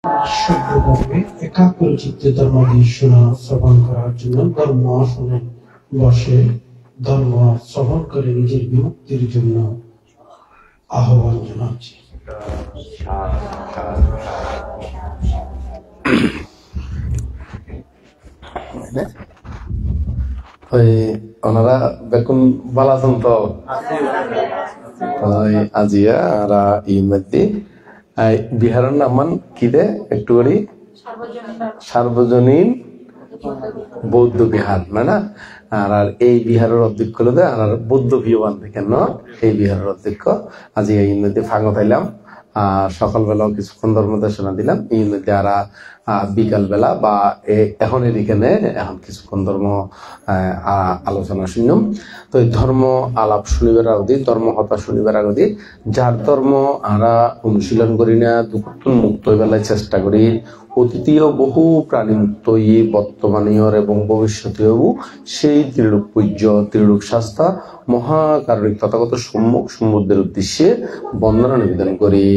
শুক্রবারে একাগ্রচিত্তে ধর্মাদি শোনা শ্রবণ করার জন্য ধর্ম আসনে বসে ধর্ম শ্রবণ করে নিজের বিমুক্তির জন্য আহ্বান জানাচ্ছি। ওনারা বেকুন বালাতন তো আজিয়া আর ইমতি বিহারের নামান কি দে একটু করি সার্বজনীন বৌদ্ধ বিহার না আর এই বিহারের অধ্যক্ষ দে আর বৌদ্ধ ভিওয়ান দেখেন এই বিহারের অধ্যক্ষ আজি এই মধ্যে ফাঁকা পাইলাম সকালবেলাও কিছুক্ষণ ধর্ম দর্শনা দিলাম এই মধ্যে আর বিকাল বেলা বা এখন এখানে এখন কিছুক্ষণ ধর্ম আলোচনা শুনলাম। তো এই ধর্ম আলাপ শুনিবার আগদি ধর্ম হতা শুনিবার আগদি যার ধর্ম আমরা অনুশীলন করি না দুঃখ মুক্ত বেলায় চেষ্টা করি অতীতীয় বহু প্রাণী মুক্ত বর্তমানীয় এবং ভবিষ্যতেও সেই ত্রিলোক পূজ্য ত্রিলোক শাস্তা মহাকারণিক তথাগত সম্মুখ সমুদ্রের উদ্দেশ্যে বন্দনা নিবেদন করি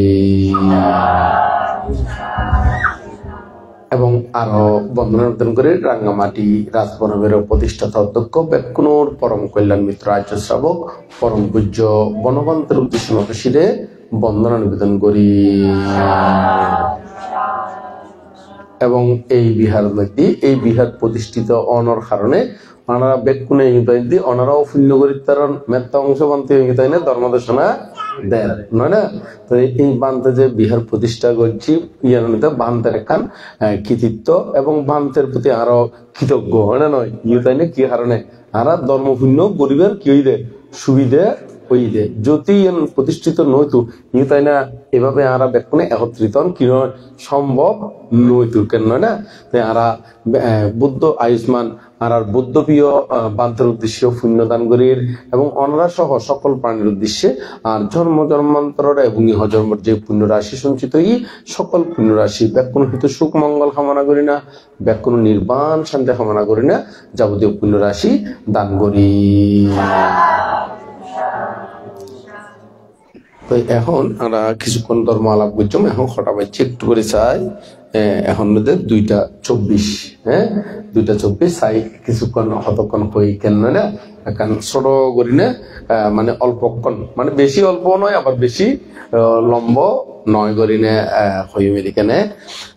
এবং আরো বন্দনা নিবেদন করে রাঙ্গামাটি রাজবনবের প্রতিষ্ঠাতা অধ্যক্ষ বেকুনোর পরম কল্যাণ মিত্র আর্য শ্রাবক পরম পূজ্য বনবন্তের উদ্দেশ্য নতশিরে বন্দনা নিবেদন করি এবং এই বিহার মধ্যে এই বিহার প্রতিষ্ঠিত অনর কারণে ওনারা বেকুনে ইংরেজি ওনারাও পুণ্য করি তার মেত্তা অংশ বানতে ইংরেজি ধর্মদর্শনা দেন নয় না। তো এই বান্তে যে বিহার প্রতিষ্ঠা করছি ইয়ার মধ্যে বান্তের একখান কৃতিত্ব এবং বান্তের প্রতি আরো কৃতজ্ঞ হয় না নয় ইউতাইনে কি কারণে আরা ধর্মপুণ্য গরিবের কি হইদে সুবিধে হইদে যদি প্রতিষ্ঠিত নইতো ইউতাই না এভাবে আরা বেকুনে একত্রিত কি সম্ভব নইতো কেন নয় না। আরা বুদ্ধ আয়ুষ্মান আর বুদ্ধপ্রিয় বান্তের উদ্দেশ্যে পুণ্যদান করির এবং অনরা সহ সকল প্রাণীর উদ্দেশ্যে আর জন্ম জন্মান্তর এবং ইহ জন্মের যে পুণ্য রাশি সঞ্চিত সকল পুণ্য রাশি ব্যাকুণ হিত সুখ মঙ্গল কামনা করি না ব্যাকুণ নির্বাণ শান্তি কামনা করি না যাবতীয় পুণ্য রাশি দান করি। তো এখন আমরা কিছুক্ষণ ধর্ম আলাপ করছি এখন খটা পাচ্ছি একটু করে চাই এখন মধ্যে 2:24 হ্যাঁ 2:24 চাই কিছুক্ষণ কতক্ষণ হই কেন না এখন ছোট করি না মানে অল্পক্ষণ মানে বেশি অল্প নয় আবার বেশি লম্ব নয় করি না হই এখানে।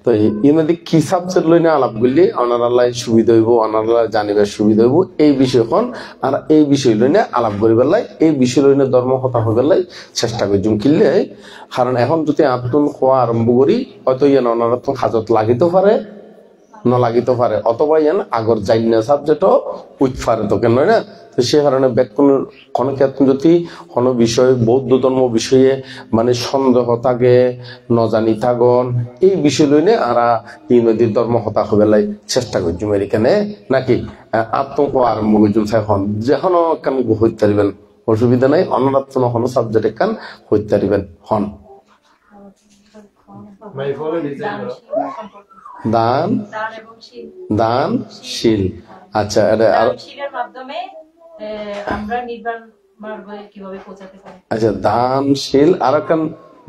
তো এর মধ্যে কি সাবজেক্ট লই না আলাপ করলে অনারালাই সুবিধা হইব অনারা জানিবার সুবিধা হইব এই বিষয়খন আর এই বিষয় লই না আলাপ করিবার লাই এই বিষয় লই না ধর্ম কথা হইবার লাই চেষ্টা করছুম কিনলে কারণ এখন যদি আত্মন খোয়া আরম্ভ করি হয়তো ইয়ান অনারা তো হাজত লাগিতে পারে নলাগিতে পারে অথবা ইয়ান আগর জাইনা সাবজেক্টও উইথ পারে তো কেন না। তো সে কারণে ব্যাকুণ কোনো ক্ষেত্রে যদি কোনো বিষয় বৌদ্ধ ধর্ম বিষয়ে মানে সন্দেহ থাকে নজানি থাকন এই বিষয় লইনে আরা এই নদীর ধর্ম হতা হবেলাই চেষ্টা করছুম এখানে নাকি আত্মক আরম্ভ করছুম এখন যেখনো কান হইতে পারিবেন অসুবিধা নাই অন্যরাত্ম কোনো সাবজেক্ট কান হইতে পারিবেন হন দান দান শীল আচ্ছা আচ্ছা দানশীল আর একখান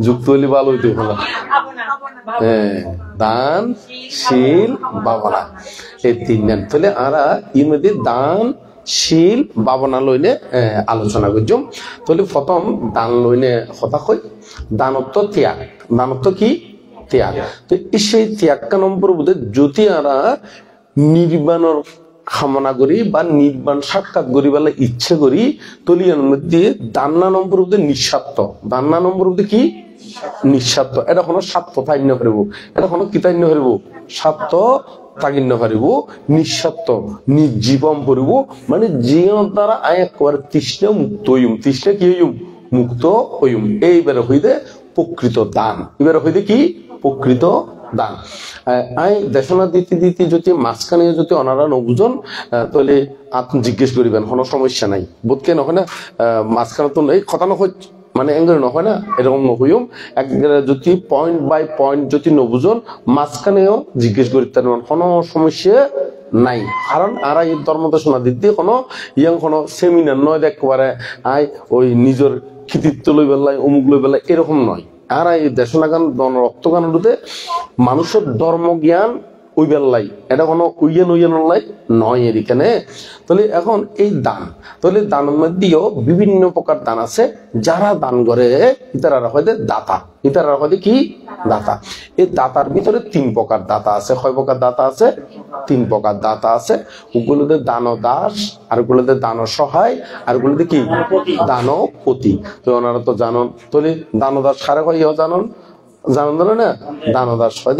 যুক্ত হইলে ভালো হইতে ভালো দান শীল ভাবনা এই তিনজন তাহলে আরা এর মধ্যে দান শীল ভাবনা লইনে আলোচনা করছুম। তাহলে প্রথম দান লইনে কথা কই দানত্ব ত্যাগ দানত্ব কি ত্যাগ। তো সেই ত্যাগটা নম্বর বোধ যদি আরা নির্বাণর কামনা করি বা নির্বাণ সাক্ষাৎ করি বলে ইচ্ছে করি তলি এর মধ্যে দান্না নম্বর বোধ নিঃস্বার্থ দান্না নম্বর বোধ কি নিঃস্বার্থ এটা কোনো স্বার্থ থাইন্য পারিব এটা কোনো কি থাইন্য পারিব স্বার্থ তাগিন্য পারিব নিঃস্বার্থ নির্জীবন করিব মানে যে দ্বারা একেবারে তৃষ্ণা মুক্ত হইম তৃষ্ণা কি হইম মুক্ত হইম এইবারে হইতে প্রকৃত দান এবারে হইতে কি প্রকৃত দান। আই দেশনা দিতে দিতে যদি মাঝখানে যদি অনারা নবুজন তাহলে আপনি জিজ্ঞেস করিবেন কোনো সমস্যা নাই বোধকে নহয় না মাঝখানে তো নেই কথা নহয় মানে এঙ্গেল নহয় না এরকম নহইম এক যদি পয়েন্ট বাই পয়েন্ট যদি নবুজন মাঝখানেও জিজ্ঞেস করিতে কোনো সমস্যা নাই কারণ আর এই ধর্মদর্শনা দিতে কোনো ইয়াং কোনো সেমিনার নয় দেখবারে আই ওই নিজের কৃতিত্ব লই বেলায় অমুক লই বেলায় এরকম নয় আর এই দেশনাগান রক্তগান উঠতে মানুষের ধর্ম জ্ঞান ওই বেল্লাই এটা কোনো উইয়েন লাই নয় এখানে। তাহলে এখন এই দান, তাহলে দানের মধ্যেও বিভিন্ন প্রকার দান আছে। যারা দান করে ইতারা হয়তো দাতা, ইতারা হয়তো কি দাতা। এই দাতার ভিতরে 3 প্রকার দাতা আছে। কয় প্রকার দাতা আছে? 3 প্রকার দাতা আছে। ওগুলোতে দান দাস, আর ওগুলোতে দান সহায়, আর ওগুলোতে কি দানপতি। তো ওনারা তো জানন। তাহলে দান দাস কারে কয় জানন? জানেন না? দানদাস হয়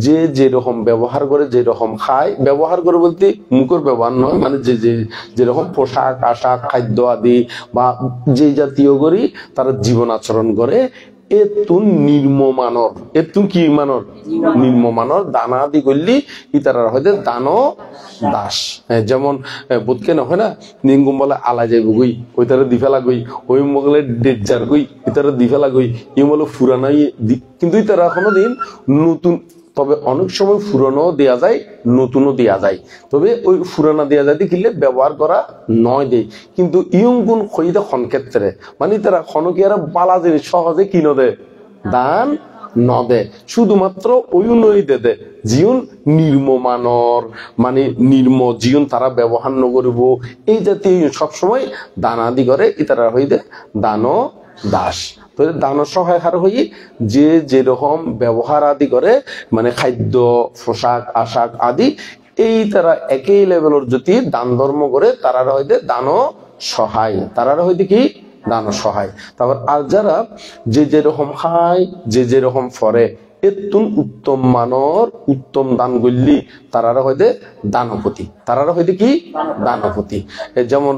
যে যেরকম ব্যবহার করে, যেরকম খায়, ব্যবহার করে বলতে মুখের ব্যবহার নয়, মানে যেরকম পোশাক আশাক খাদ্য আদি বা যে জাতীয় করি তারা জীবন আচরণ করে, এতুন নির্মমানর, এতুন কি মানর? নির্মমানর দানা আদি করলি ইতারা হয়তো দান দাস। যেমন বোধকে নহয় না, নিঙ্গুম বলে আলা যাইব গই, ওই তারা দি ফেলা গই, ওই মগলে ডেজার গই, ইতারা দি ফেলা গই, ই বলে ফুরানাই। কিন্তু ইতারা কোনোদিন নতুন, তবে অনেক সময় ফুরানো দেয়া যায়, নতুনও দেয়া যায়। তবে ওই ফুরানা দেয়া যায় কিনলে ব্যবহার করা নয় দেয়। কিন্তু ইয়ং গুণ হইতে খন ক্ষেত্রে মানে তারা খনকিয়ারা বালা জিনিস সহজে কিনো দে, দান নদে, শুধুমাত্র ওই নই দে জীবন নির্মমানর, মানে নির্ম জীবন তারা ব্যবহার নকরিব, এই জাতীয় সবসময় দান আদি করে ইতারা হইতে দান দাস। দান সহায় হার হই যে যেরকম ব্যবহার আদি করে, মানে খাদ্য পোশাক আশাক আদি, এই তারা একই লেভেলের যদি দান ধর্ম করে তারা হইতে দান সহায়, তারা হইতে কি দান সহায়। তারপর আর যারা যে যেরকম খায়, যে যেরকম ফরে, এতুন উত্তম মানর উত্তম দান গল্লি তারা হইতে দানপতি, তারা হইতে কি দানপতি। যেমন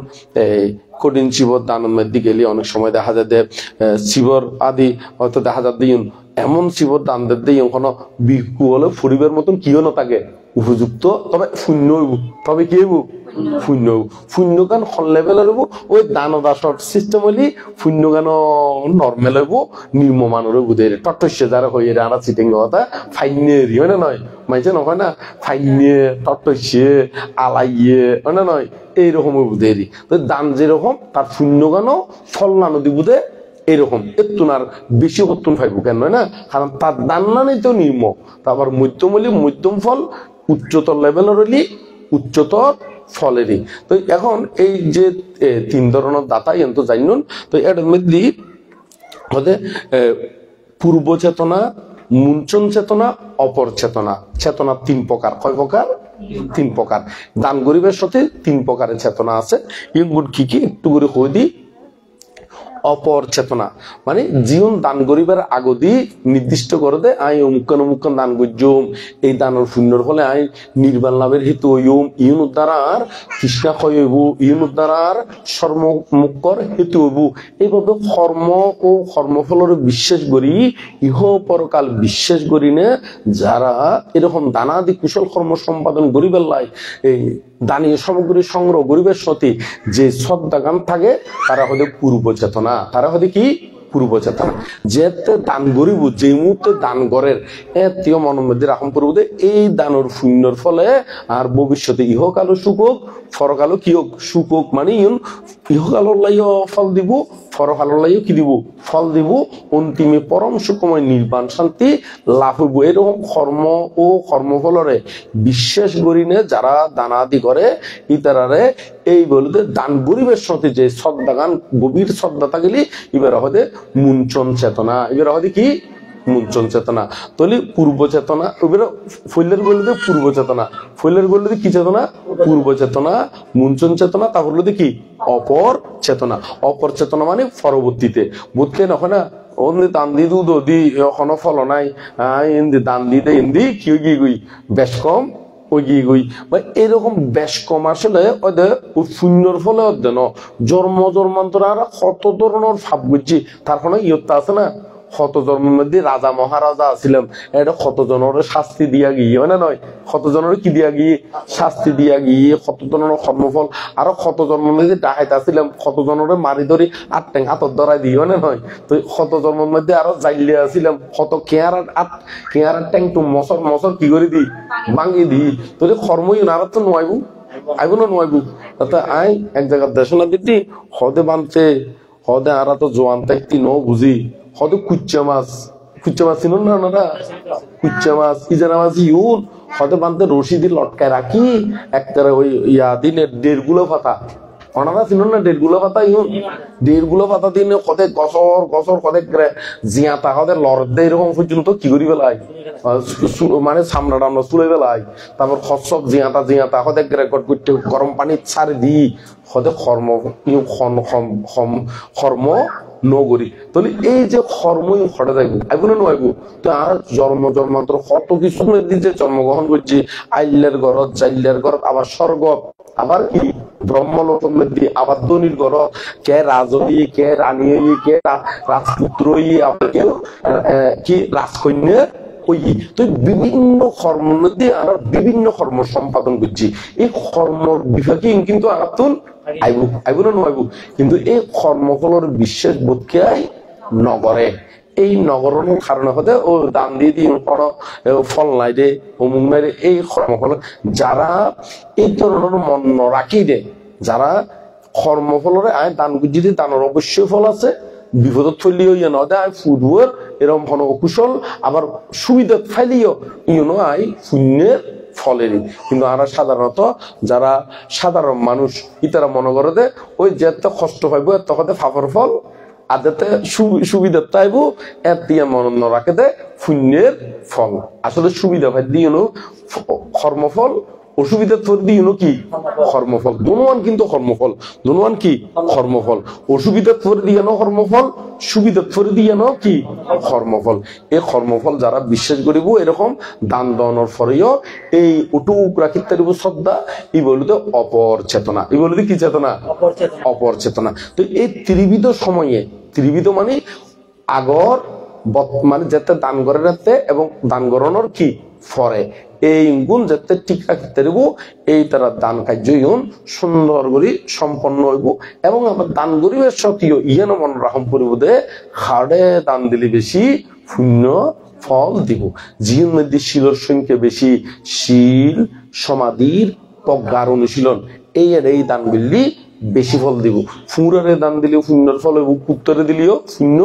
কঠিন শিবর দানের মধ্যে গেলে অনেক সময় দেখা যায় যে শিবর আদি হয়তো দেখা যায় দিন এমন শিবর দান দিয়ে কোনো বিকু হলে ফুরিবের মতন কিও না থাকে উপযুক্ত, তবে শূন্য হইব, তবে কি হইব শূন্য শূন্য গান হল লেভেলের হইব। ওই দান দাসর সিস্টেম হইলি শূন্য গান নর্মেল হইব, নির্মমানের বুধের টট্টস্য যারা হয়ে আনা চিটিং কথা ফাইনে হয় না নয়, মাইছে নহয় না, ফাইনে টট্টস্য আলাইয়ে হয় না নয়, এইরকম বুধেরই। তো দান যেরকম তার শূন্য গানও ফল না নদী বুধে এরকম এতুন আর বেশি হতুন ফাইব কেন নয় না, কারণ তার দান না নেই তো নির্ম। তারপর মধ্যম হলি মধ্যম ফল, উচ্চতর লেভেলের হলি উচ্চতর ফলেরই। তো এখন এই যে 3 ধরনের দাতা এত জানুন। তো এর মধ্যে হতে পূর্ব চেতনা, মুঞ্চন চেতনা, অপর চেতনা, চেতনা 3 প্রকার। কয় প্রকার? 3 প্রকার। দান গরিবের সাথে 3 প্রকারের চেতনা আছে। এগুলো কি কি একটু করে হয়ে দিই। অপর চেতনা মানে জীবন দান গরিবের আগদি নির্দিষ্ট করে দে আই অমুক্ষণ অমুক্ষণ দান করজম, এই দানের শূন্যর ফলে আই নির্বাণ লাভের হেতু হইম, ইউন উদ্ধারার তৃষ্ণা ক্ষয় হইব, ইউন উদ্ধারার সর্বমুক্ষর হেতু হইব। এইভাবে কর্ম ও কর্মফলের বিশ্বাস করি, ইহ পরকাল বিশ্বাস করি না যারা এরকম দানাদি কুশল কর্ম সম্পাদন গরিবের লাই, এই দানীয় সামগ্রী সংগ্রহ গরিবের সাথে যে শ্রদ্ধাগান থাকে তারা হলে পূর্ব চেতনা, তারা হলে কি পূর্ব চেতনা। যেতে দান গরিব যে মুহূর্তে দান করের এতীয় মনের মধ্যে রাখম পূর্ব এই দানের শূন্যর ফলে আর ভবিষ্যতে ইহকালও সুখ হোক, ফরকালও কি হোক সুখ হোক, মানে ইহকালর লাইও ফল দিব, ফরকালর লাইও কি দিব ফল দিব, অন্তিমে পরম সুখময় নির্বাণ শান্তি লাভ হইব। এরকম কর্ম ও কর্মফলরে বিশ্বাস করি না যারা দানাদি করে ইতারারে এই বলতে দান গরিবের সাথে যে শ্রদ্ধাগান গভীর শ্রদ্ধা থাকলে এবার হতে মুঞ্চন চেতনা, এবার হতে কি মুঞ্চন চেতনা। তাহলে পূর্ব চেতনা এবার ফৈলের বলতে পূর্ব চেতনা, ফৈলের বলতে কি চেতনা? পূর্ব চেতনা, মুঞ্চন চেতনা, তারপর বলতে কি অপর চেতনা। অপর চেতনা মানে পরবর্তীতে বুঝতে নয় না ওমনি দান দি দুধ দি এখনো ফল নাই, এমনি দান দিতে এমনি কি গিয়ে গই বেশ কম ওই গিয়ে গই বা এরকম বেশ কম আসলে ওদের শূন্যর ফলে ওদের জন্মান্তর আর কত ধরনের ভাব বুঝছি। তার কোনো ইয়ত্তা আছে না, কত জন্মের মধ্যে রাজা মহারাজা ছিলাম, এটা কত জনের শাস্তি দিয়া গিয়ে হয় না নয়, কত জনের কি দিয়া গিয়ে শাস্তি দিয়া গিয়ে কত জনের কর্মফল, আরো কত জন্মের মধ্যে ডাকাইতে ছিলাম, কত জনের মারি ধরি আটটেং হাতর ধরাই দিই হয় না নয়। তো কত জন্মের মধ্যে আরো জাইলে আসিলাম, কত কেয়ার ট্যাং টু মশর মশর কি করে দিই ভাঙিয়ে দিই। তো কর্মই না তো নোয়াইবু আইব না নোয়াইবু। তাতে আই এক জায়গার দেশনা দিদি হদে বানছে হদে আরা তো জোয়ান তাইতি ন বুঝি হয়তো কুচ্চা মাছ চিনুন না ওনারা, কুচ্চা মাছ ইজারা মাছ ইউন হয়তো বান্ধে রশি দিয়ে লটকায় রাখি একটা ওই দিনের 1.5 পাতা, ওনারা চিনুন না 1.5 পাতা ইউন 1.5 পাতা দিনে কত গছর কত জিয়াতা কত লড় দেয় এরকম পর্যন্ত কি করি বেলায় মানে সামনা টামনা চুলে বেলায়, তারপর খসক জিয়াতা কত রেকর্ড করতে গরম পানি ছাড়ি দি কত কর্ম নগরী। তাহলে এই যে কর্মই ঘটে থাকবো আইব না নয়, তো আর জন্মান্তর কত কিছু যে জন্মগ্রহণ করছি, আইল্যের ঘরত জাইল্যের ঘরত আবার স্বর্গ, আবার কি ব্রহ্মলোক আবার ধনির ঘরত, কে রাজই কে রানী কে রাজপুত্র আবার কেউ কি রাজকন্যা ওই। তো বিভিন্ন কর্ম মধ্যে আমরা বিভিন্ন কর্ম সম্পাদন করছি, এই কর্ম বিভাগে কিন্তু আতুন আইব না নয়, কিন্তু এই কর্মফলের বিশ্বাস বোধকে নগরে এই নগরের কারণে হতে ও দান দিয়ে দিয়ে কোনো ফল নাই দে অমুক নাই দে, এই কর্মফল যারা এই ধরনের মন রাখি দে, যারা কর্মফলরে আয় দান যদি দানের অবশ্যই ফল আছে, বিপদত ফেলিও ইয়ে নদে আয় ফুটবল এরকম ঘন অকুশল আবার সুবিধা ফাইলিও ইউনো আই শূন্যের ফলেরই। কিন্তু আমরা সাধারণত যারা সাধারণ মানুষ ইতারা মনে করে দে ওই যে এত কষ্ট পাইব এত কথা ফাফর ফল আদাতে সুবিধা পাইব এর দিয়ে মন রাখে দে শূন্যের ফল। আসলে সুবিধা পাই দিয়ে কর্মফল, অসুবিধা তোর দিয়ে কি কর্মফল, দুনুয়ান কিন্তু কর্মফল, দুনুয়ান কি কর্মফল, অসুবিধা তোর দিয়ে কর্মফল, সুবিধা তোর দিয়ে কি কর্মফল। এই কর্মফল যারা বিশ্বাস করিব এরকম দান দনের ফরেও এই উটুক রাখি তারিব শ্রদ্ধা, এই বলতে অপর চেতনা, এই বলতে কি চেতনা অপর চেতনা। তো এই ত্রিবিধ সময়ে, ত্রিবিধ মানে আগর মানে যেতে দান করে রাখতে এবং দান করানোর কি ফরে এই গুণ যাতে ঠিক রাখতে পারব, এই তারা দান কার্য সুন্দর করে সম্পন্ন হইব এবং আবার দান গরিবের সতীয় ইয়েন মন রাখম করিব দে হাড়ে দান দিলে বেশি পুণ্য ফল দিব। জীবন মধ্যে শিলর সংখ্যা বেশি, শীল সমাধির প্রজ্ঞার অনুশীলন এই দান গুলি বেশি ফল দিব। ফুরারে দান দিলেও পুণ্যর ফল হইব, কুত্তরে দিলেও পুণ্য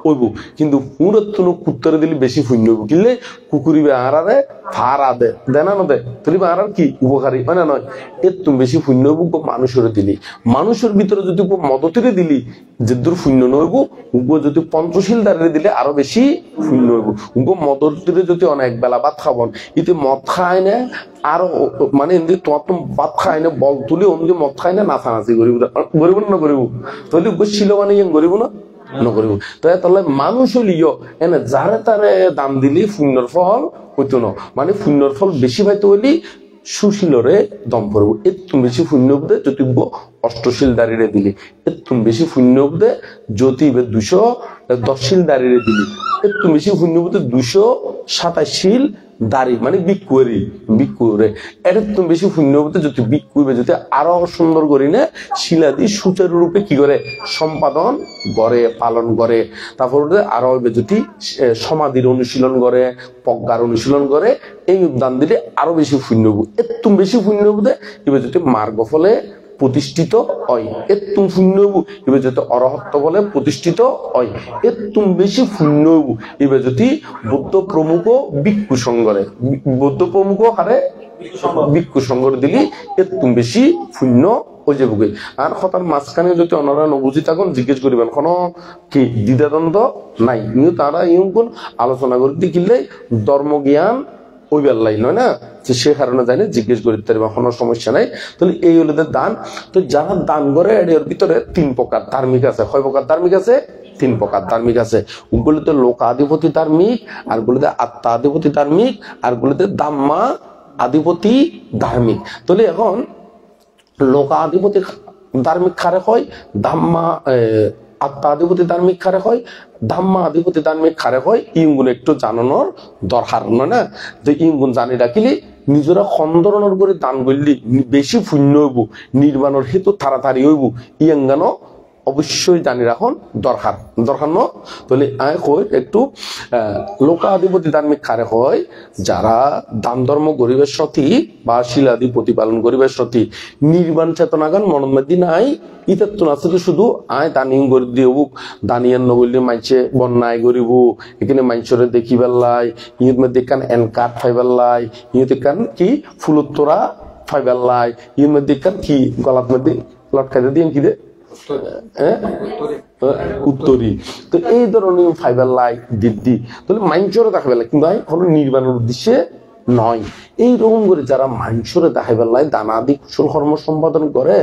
হইব, কিন্তু ফুরের তো কুত্তরে দিলে বেশি পুণ্য হইব। কিনলে কুকুরিবে আড়ারে ভাড়া দে দেনা নদে তুলিবে আর কি উপকারী হয় না নয়, এর তুমি বেশি পুণ্য হইব মানুষের দিলি। মানুষের ভিতরে যদি মদতিরে দিলি যে দূর পুণ্য নইব, উগো যদি পঞ্চশীল দাঁড়িয়ে দিলে আরো বেশি পুণ্য হইব। উগো মদতিরে যদি অনেক বেলা ভাত খাবন, ইতে মদ খায় না আরো মানে এমনি তোমার তো ভাত খায় না বল তুলি অমনি মদ খায় না নাচানাচি গরিব গরিব না গরিব, তাহলে ছিল মানে ইয়ে গরিব না নগরিব। তো তাহলে মানুষ হলিও এনে যারে তারে দাম দিলি পুণ্যর ফল হইতো না, মানে পুণ্যর ফল বেশি পাইতে হইলি সুশীলরে দম পড়ব। এর তুমি বেশি পুণ্য উপদে জ্যোতিব্য অষ্টশীল দাঁড়িয়ে দিলি, এর তুমি বেশি পুণ্য উপদে জ্যোতিবে 210শীল দাঁড়িয়ে দিলি, এর তুমি বেশি পুণ্য উপদে 227শীল দাড়ি মানে বিক্ষুরে এটা তুমি বেশি পুণ্য উপদে যদি বিক্ষুবে যদি আরো সুন্দর করি না শিলাদি সুচারু রূপে কি করে সম্পাদন করে পালন করে। তারপরে আরো যদি সমাধির অনুশীলন করে প্রজ্ঞার অনুশীলন করে এই উদ্যান দিলে আরো বেশি পুণ্য হবো। এর তুমি বেশি পুণ্য উপদে এবার যদি মার্গ ফলে প্রতিষ্ঠিত হয়, এর তুমি পুণ্য হবো এবার যদি অরহত্ব বলে প্রতিষ্ঠিত হয়, এর তুমি বেশি পুণ্য হবো এবার যদি বৌদ্ধ প্রমুখ ভিক্ষু সংঘরে বৌদ্ধ প্রমুখ হারে ভিক্ষু সংঘরে দিলি এর তুমি বেশি পুণ্য হয়ে যাবো। আর কথার মাঝখানে যদি ওনারা নবুঝি থাকুন জিজ্ঞেস করিবেন কোনো কি দ্বিধাদ্বন্দ্ব নাই, কিন্তু তারা ইউন আলোচনা করে দিলে ধর্মজ্ঞান ওই বেল্লাই নয় না, সে কারণে জানি জিজ্ঞেস করি তার কোনো সমস্যা নাই। তাহলে এই হলো দান। তো যারা দান করে এর ভিতরে 3 প্রকার ধার্মিক আছে। কয় প্রকার ধার্মিক আছে? 3 প্রকার ধার্মিক আছে। ওগুলোতে লোকাধিপতি ধার্মিক, আর গুলোতে আত্মা আধিপতি ধার্মিক, আর গুলোতে দাম্মা আধিপতি ধার্মিক। তাহলে এখন লোকাধিপতি ধার্মিক কারে হয়, দাম্মা আত্মা আধিপতি ধার্মিক কারে হয়, ধাম্মা আধিপতি ধার্মিক কারে হয়, ইগুলো একটু জানানোর দরকার নয় না। তো ইগুন জানি রাখিলে নিজেরা খন্দরণের করে দান করলি বেশি পুণ্য হইব, নির্মাণের হেতু তাড়াতাড়ি হইব, ইয়াঙ্গানো অবশ্যই জানি রাখুন দরকার দরকার ন তাহলে আয় কই একটু লোকাধিপতি ধার্মিক কারে হয় যারা দান ধর্ম গরিবের সতী বা শিলাদি প্রতিপালন গরিবের সতী নির্বাণ চেতনাগান মনের মধ্যে নাই ইতার তো না শুধু আয় দানি গরিব দিয়ে বুক দানিয়ান নবলি মাইছে বন্যায় গরিব এখানে মাইছরে দেখি বেল্লাই ইয়ের মধ্যে কান এনকার ফাই বেল্লাই ইয়েতে কান কি ফুলুত্তরা ফাই বেল্লাই ইয়ের মধ্যে কান কি গলার মধ্যে লটকাইতে দিয়ে কি দে উত্তরী তো এই ধরনের ফাইবার লাই দিদি তাহলে মাইনচরে দেখা বেলা কিন্তু কোনো নির্মাণের উদ্দেশ্যে নয়। এইরকম করে যারা মাইনচরে দেখা বেলায় দানাদি কুশল কর্ম সম্পাদন করে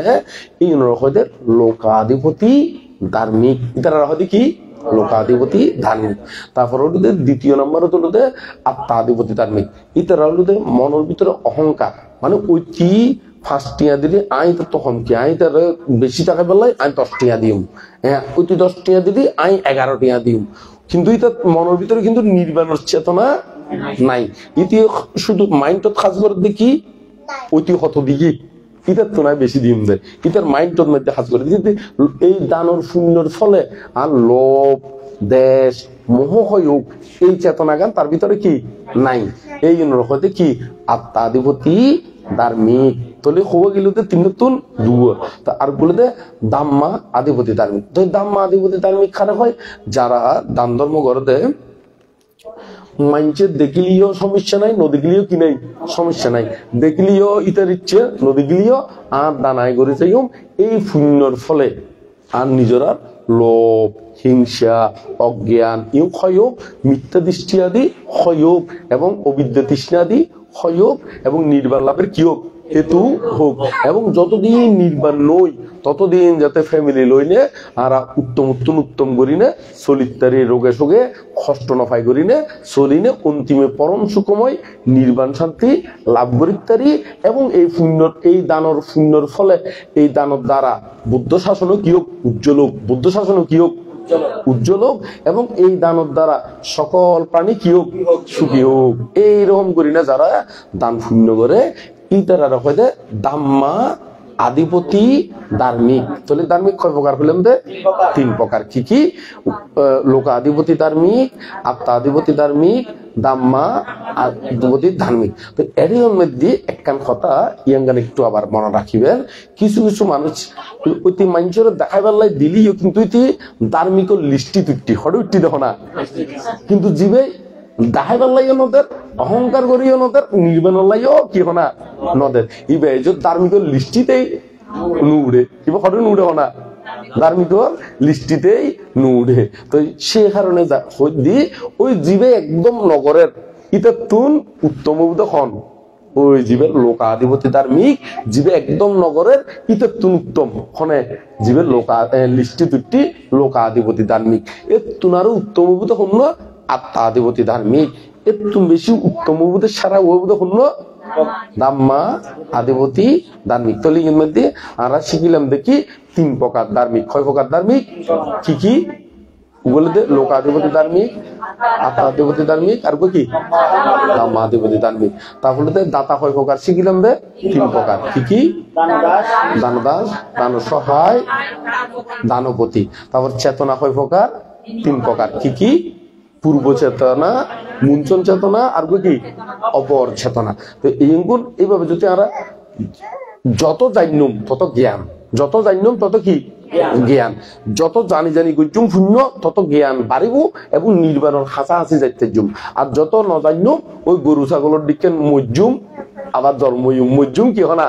এই হয়তো লোকাধিপতি ধার্মিক ইতারা হয়তো কি লোকাধিপতি ধার্মিক। তারপর হলো দ্বিতীয় নম্বর হলো আত্মাধিপতি ধার্মিক। ইতারা হলো মনের ভিতরে অহংকার মানে ঐতি 5 টিয়া দিলে আই তো তখন কি আই তার বেশি টাকা বেলায় আই 10 টিয়া দিম, হ্যাঁ ওই 10 টিয়া দিলি আই 11 টিয়া দিম, কিন্তু এটা মনের ভিতরে কিন্তু নির্বাণের চেতনা নাই। ইতি শুধু মাইন্ড কাজ করে দেখি ওইটি হত দিকে ইটার তো নাই বেশি দিম দেয় ইটার মাইন্ডের মধ্যে কাজ করে দিতে এই দানর শূন্যর ফলে আর লোভ দেশ মোহ হয়ুক এই চেতনা গান তার ভিতরে কি নাই। এই জন্য হয়তো কি আত্মাধিপতি ধার্মিক তলে হওয়া গেল তিন নতুন দুয়া তা আর বলে দাম্মা আধিপতি ধার্মিক। তো দাম্মা আধিপতি ধার্মিক খারাপ হয় যারা দান ধর্ম করতে মাইনচে দেখলিও সমস্যা নাই নদীগুলিও কি নাই সমস্যা নাই, দেখলিও ইতার ইচ্ছে নদীগুলিও আর দানায় গড়ে চাইম এই পুণ্যর ফলে আর নিজের লোভ হিংসা অজ্ঞান ইউ ক্ষয়োগ মিথ্যা দৃষ্টি আদি ক্ষয়োগ এবং অবিদ্যা তৃষ্ণা আদি ক্ষয়োগ এবং নির্বাণ লাভের কিয়োগ হেতু হোক। এবং যতদিন নির্বাণ নই ততদিন যাতে ফ্যামিলি লইনে আর উত্তম উত্তম উত্তম করিনে চলিতারি রোগে সোগে কষ্ট নফাই করিনে চলিনে অন্তিমে পরম সুখময় নির্বাণ শান্তি লাভ করিতারি। এবং এই পুণ্যর এই দানর পুণ্যর ফলে এই দানর দ্বারা বুদ্ধ শাসনও কি হোক উজ্জ্বল হোক, বুদ্ধ শাসনও কি হোক উজ্জ্বল হোক এবং এই দানর দ্বারা সকল প্রাণী কি হোক সুখী হোক। এইরকম করি না যারা দান পুণ্য করে ইতারা হয়তো দাম্মা আধিপতি ধার্মিক। তাহলে ধার্মিক কয় প্রকার হলেন দে 3 প্রকার কি কি লোকাধিপতি ধার্মিক আত্মাধিপতি ধার্মিক দাম্মা আধিপতি ধার্মিক। তো এর মধ্যে একখান কথা ইয়াঙ্গান একটু আবার মনে রাখিবেন কিছু কিছু মানুষ ওই মানুষের দেখাইবার লাই দিলিও কিন্তু ধার্মিক লিস্টি তুটি হঠাৎ উঠি দেখো না কিন্তু জীবে দেখাইবার লাই নদের অহংকার করিও নদের নির্বাণ লাইও কি হনা নদের ইবে যে ধার্মিক লিস্টিতেই নুড়ে কিবা হঠাৎ নুড়ে হনা ধার্মিক লিস্টিতেই নুড়ে। তো সে কারণে ওই জীবে একদম নগরের ইটা তুন উত্তম হন ওই জীবের লোকাধিপতি ধার্মিক জীবে একদম নগরের ইটা তুন উত্তম হনে জীবের লিস্টি তুটি লোকাধিপতি ধার্মিক এর তুনারও উত্তম হন আত্মাধিপতি ধার্মিক একটু বেশি উত্তম সারা হল দাম্মা আধিপতি ধার্মিক। তলে এর মধ্যে আমরা শিখিলাম দেখি 3 প্রকার ধার্মিক। কয় প্রকার ধার্মিক কি কি বলে দে লোকাধিপতি ধার্মিক আত্মাধিপতি ধার্মিক আর কি দাম্মা আধিপতি ধার্মিক। তাহলে দাতা কয় প্রকার শিখিলাম দে 3 প্রকার কি কি দানদাস দান সহায় দানপতি। তারপর চেতনা কয় প্রকার 3 প্রকার কি কি পূর্ব চেতনা মুঞ্চন চেতনা আর কি অপর চেতনা। তো এইভাবে যদি আমরা যত জানিম তত জ্ঞান, যত জানিম তত কি জ্ঞান, যত জানি জানি গুজুম শূন্য তত জ্ঞান বাড়িব এবং নির্বাণের হাসাহাসি যাইতে জুম। আর যত নজান্য ওই গরু ছাগলের দিকে মজ্জুম আবার জন্ময়ুম মজ্জুম কি হনা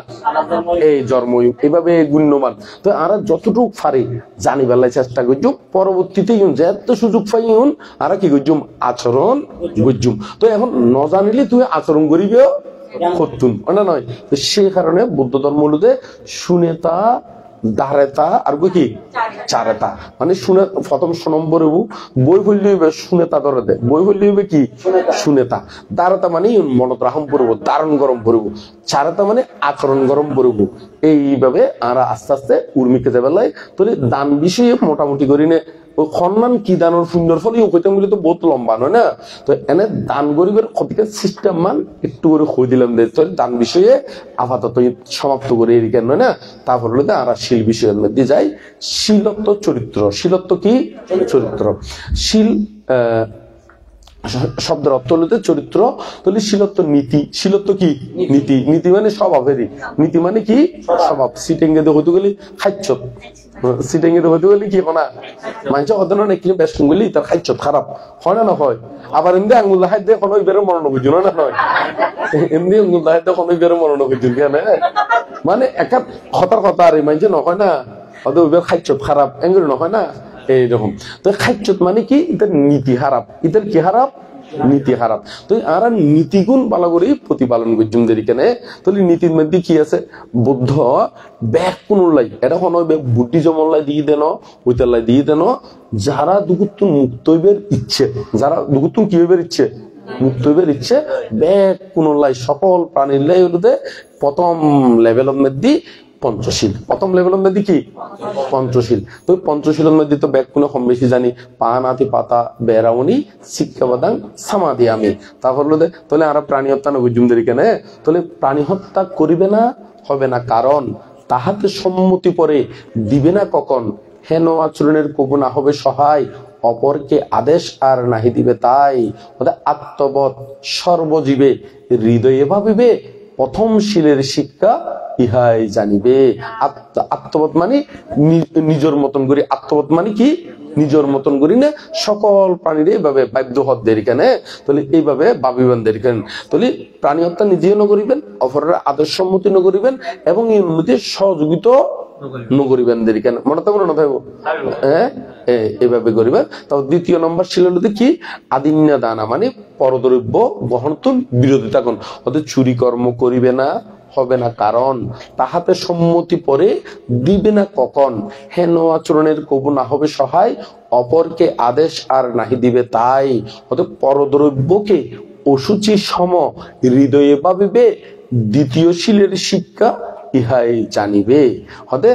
এই জন্ময়ুম এইভাবে গুণ্যমান। তো আমরা যতটুকু পারি জানি বেলায় চেষ্টা করছুম পরবর্তীতে যেত সুযোগ পাই আর কি করছুম আচরণ বুঝছুম। তো এখন নজানিলে তুই আচরণ করিবেও করতুন না নয়। তো সেই কারণে বৌদ্ধ ধর্ম হলুদে শুনেতা দারেতা আর কি চারেতা মানে শুনে প্রথম নম্বর বই ফেললে শুনেতা ধরে দে বই ফেললে হইবে কি শুনেতা দারেতা মানে মনত রাখম পড়ব দারণ গরম পড়ব চারেতা মানে আচরণ গরম পড়ব। এইভাবে আমরা আস্তে আস্তে উর্মিকে যাবে লাই তাহলে দান বিষয়ে মোটামুটি করি নে ওই খন্নান কি দানোর শূন্যর ফলে কইতাম বলে তো বহুত লম্বা নয় না। তো এনে দান গরিবের ক্ষতিকার সিস্টেম মান একটু করে কই দিলাম দে, তো দান বিষয়ে আপাতত সমাপ্ত করে এর কেন না। তারপর হলো আর শীল বিষয়ের মধ্যে যাই। শীলত্ব চরিত্র, শীলত্ব কি চরিত্র, শীল শব্দের অর্থ হলো চরিত্র, তাহলে শীলত্ব নীতি, শীলত্ব কি নীতি, নীতি মানে স্বভাবেরই, নীতি মানে কি স্বভাব। সিটেঙ্গে হইতে গেলে খাইছ, সিটেঙ্গে হইতে গেলে কি না মানুষ হতে না কি বেশ গেলি তার খাইছ খারাপ হয় না, না হয়। আবার এমনি আঙুল হাত দিয়ে কোনো বেরো মরণ বুঝো না, না হয় এমনি আঙুল হাত দিয়ে কোনো বেরো মরণ বুঝুন কেন, মানে একা হতার কথা আর মানুষ নহয় না, হয়তো ওইবার খাইছ খারাপ এঙ্গুলো নহয় না এইরকম। তো খাইছত মানে কি ইতার নীতি খারাপ, ইতার কি খারাপ নীতি খারাপ। তো আর নীতিগুণ ভালো করে প্রতিপালন করছুন কেনে। তাহলে নীতির মধ্যে কি আছে, বুদ্ধ ব্যাগ কোন লাই এটা কোনো বুদ্ধি জমল্লাই দিয়ে দেন, ওইতাল্লাই দিয়ে দেন যারা দুগুত্তুন মুক্ত হইবার ইচ্ছে, যারা দুগুত্তুন কি হইবার ইচ্ছে মুক্ত হইবার ইচ্ছে, ব্যাগ কোন লাই সকল প্রাণীর লাই হলুদে প্রথম লেভেলের মধ্যে পঞ্চশীল, প্রথম লেভেলের মধ্যে কি পঞ্চশীল। তো পঞ্চশীলের মধ্যে তো ব্যাগ কোনো কম বেশি জানি, পানাতি পাতা বেড়াউনি শিক্ষাবাদাং সামাদি আমি। তারপর তাহলে আর প্রাণী হত্যা নজুমদের কেনে, তাহলে প্রাণী হত্যা করিবে না হবে না, কারণ তাহাতে সম্মতি পরে দিবে না কখন, হেন আচরণের কবু না হবে সহায়, অপরকে আদেশ আর নাহি দিবে তাই। আত্মবোধ সর্বজীবে হৃদয়ে ভাবিবে, প্রথম শীলের শিক্ষা ইহাই জানিবে। আত্মবোধ মানে নিজের মতন করি, আত্মবোধ মানে কি নিজের মতন করি না, সকল প্রাণীর এইভাবে বাধ্য হদের কেনে, তাহলে এইভাবে ভাবিবেন কেন। তাহলে প্রাণী হত্যা নিজেও নকরিবেন, অপরের আদর্শ সম্মতি নকরিবেন, এবং এই উন্নতির সহযোগিতা নকরিবেন কেন, মনে থাকবো না থাকবো, হ্যাঁ এইভাবে করিবেন। তারপর দ্বিতীয় নম্বর ছিল কি আদিন্যা দানা, মানে পরদ্রব্য গ্রহণ তো বিরোধিতা কোন, অর্থাৎ চুরি কর্ম করিবে না হবে না, কারণ তাহাতে সম্মতি পরে দিবে না কখন, হেন আচরণের কবু না হবে সহায়, অপরকে আদেশ আর নাহি দিবে তাই। অর্থাৎ পরদ্রব্যকে অসুচি সম হৃদয়ে ভাবিবে, দ্বিতীয় শীলের শিক্ষা ইহাই জানিবে। হতে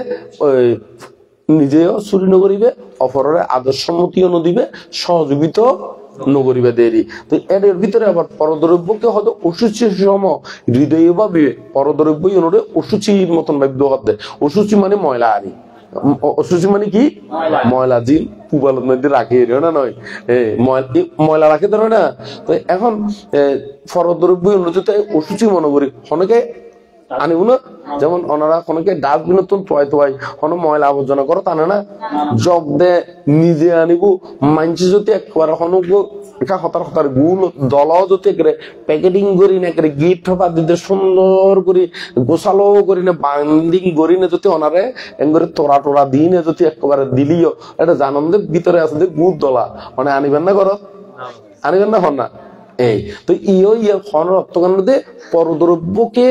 নিজেও চুরি নকরিবে, অপরের আদর্শ সম্মতিও নদিবে, সহযোগিতা নগরিবে দেরি। তো এর ভিতরে আবার পরদ্রব্যকে হয়তো অসুচি সম হৃদয়ে ভাবিবে, পরদ্রব্য অনুরে অসুচির মতন ভাবতে হতে। অসুচি মানে ময়লা আনি, অসুচি মানে কি ময়লা, জিন পুবালের মধ্যে রাখে না নয়, ময়লা রাখে ধরে না। তো এখন পরদ্রব্য অনুযায়ী অসুচি মনে করি অনেকে আনিব না, যেমন ওনারা কোনকে ডাস্টবিন তোয়াই কোনো ময়লা আবর্জনা করো তা না, জগ দে নিজে আনিব, মানছি যদি একবার হতার গুল দলাও যদি প্যাকেটিং করি না গিফট হবার দিতে সুন্দর করে গোছালো করি না বান্ডিং করি না, যদি ওনারে এঙ্গরে তোরা টোরা দিই না, যদি একবারে দিলিও এটা জানান যে ভিতরে আছে যে গুড় দলা, মানে আনিবেন না করো, আনিবেন না হন না। এই তো ইয়ে খন রক্তকাণ্ডে পরদ্রব্যকে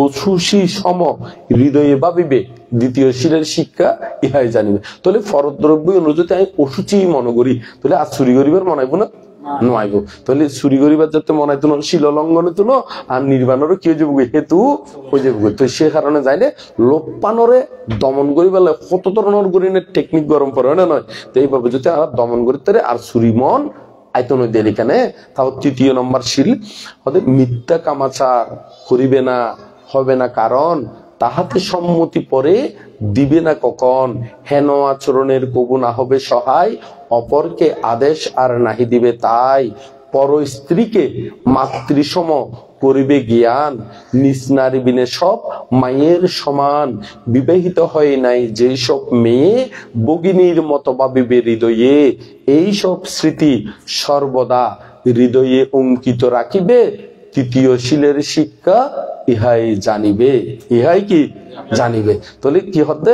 অসুচি সম হৃদয়ে ভাবিবে, দ্বিতীয় শীলের শিক্ষা ইহাই জানিবে। তাহলে পরদ্রব্য অনুযায়ী আমি অসুচি মনে করি, তাহলে আর চুরি করিবার মনাইব না নয়, তাহলে চুরি করিবার যাতে মনাইতো না, শীল লঙ্ঘনে তো আর নির্বাণেরও কি হয়ে যাবো হেতু হয়ে যাবো। তো সে কারণে যাইলে লোকপানরে দমন করি বেলা কত ধরনের গরিনের টেকনিক গরম পড়ে না নয়। তো এইভাবে যদি আর দমন করিতে আর চুরি মন আইতো নয় দেরি কেন। তাও তৃতীয় নম্বর শীল হতে মিথ্যা কামাচার করিবে না হবে না, কারণ তাহাতে সম্মতি পরে দিবে না কখন, হেন আচরণের কবু না হবে সহায়, অপরকে আদেশ আর নাহি দিবে তাই। পর স্ত্রীকে মাতৃসম করিবে জ্ঞান, নিজ নারী বিনে সব মায়ের সমান, বিবাহিত হয় নাই যেই সব মেয়ে ভগিনীর মতো ভাবিবে হৃদয়ে, এই সব স্মৃতি সর্বদা হৃদয়ে অঙ্কিত রাখিবে, তৃতীয় শীলের শিক্ষা ইহাই জানিবে। ইহাই কি জানিবে। তাহলে কি হতে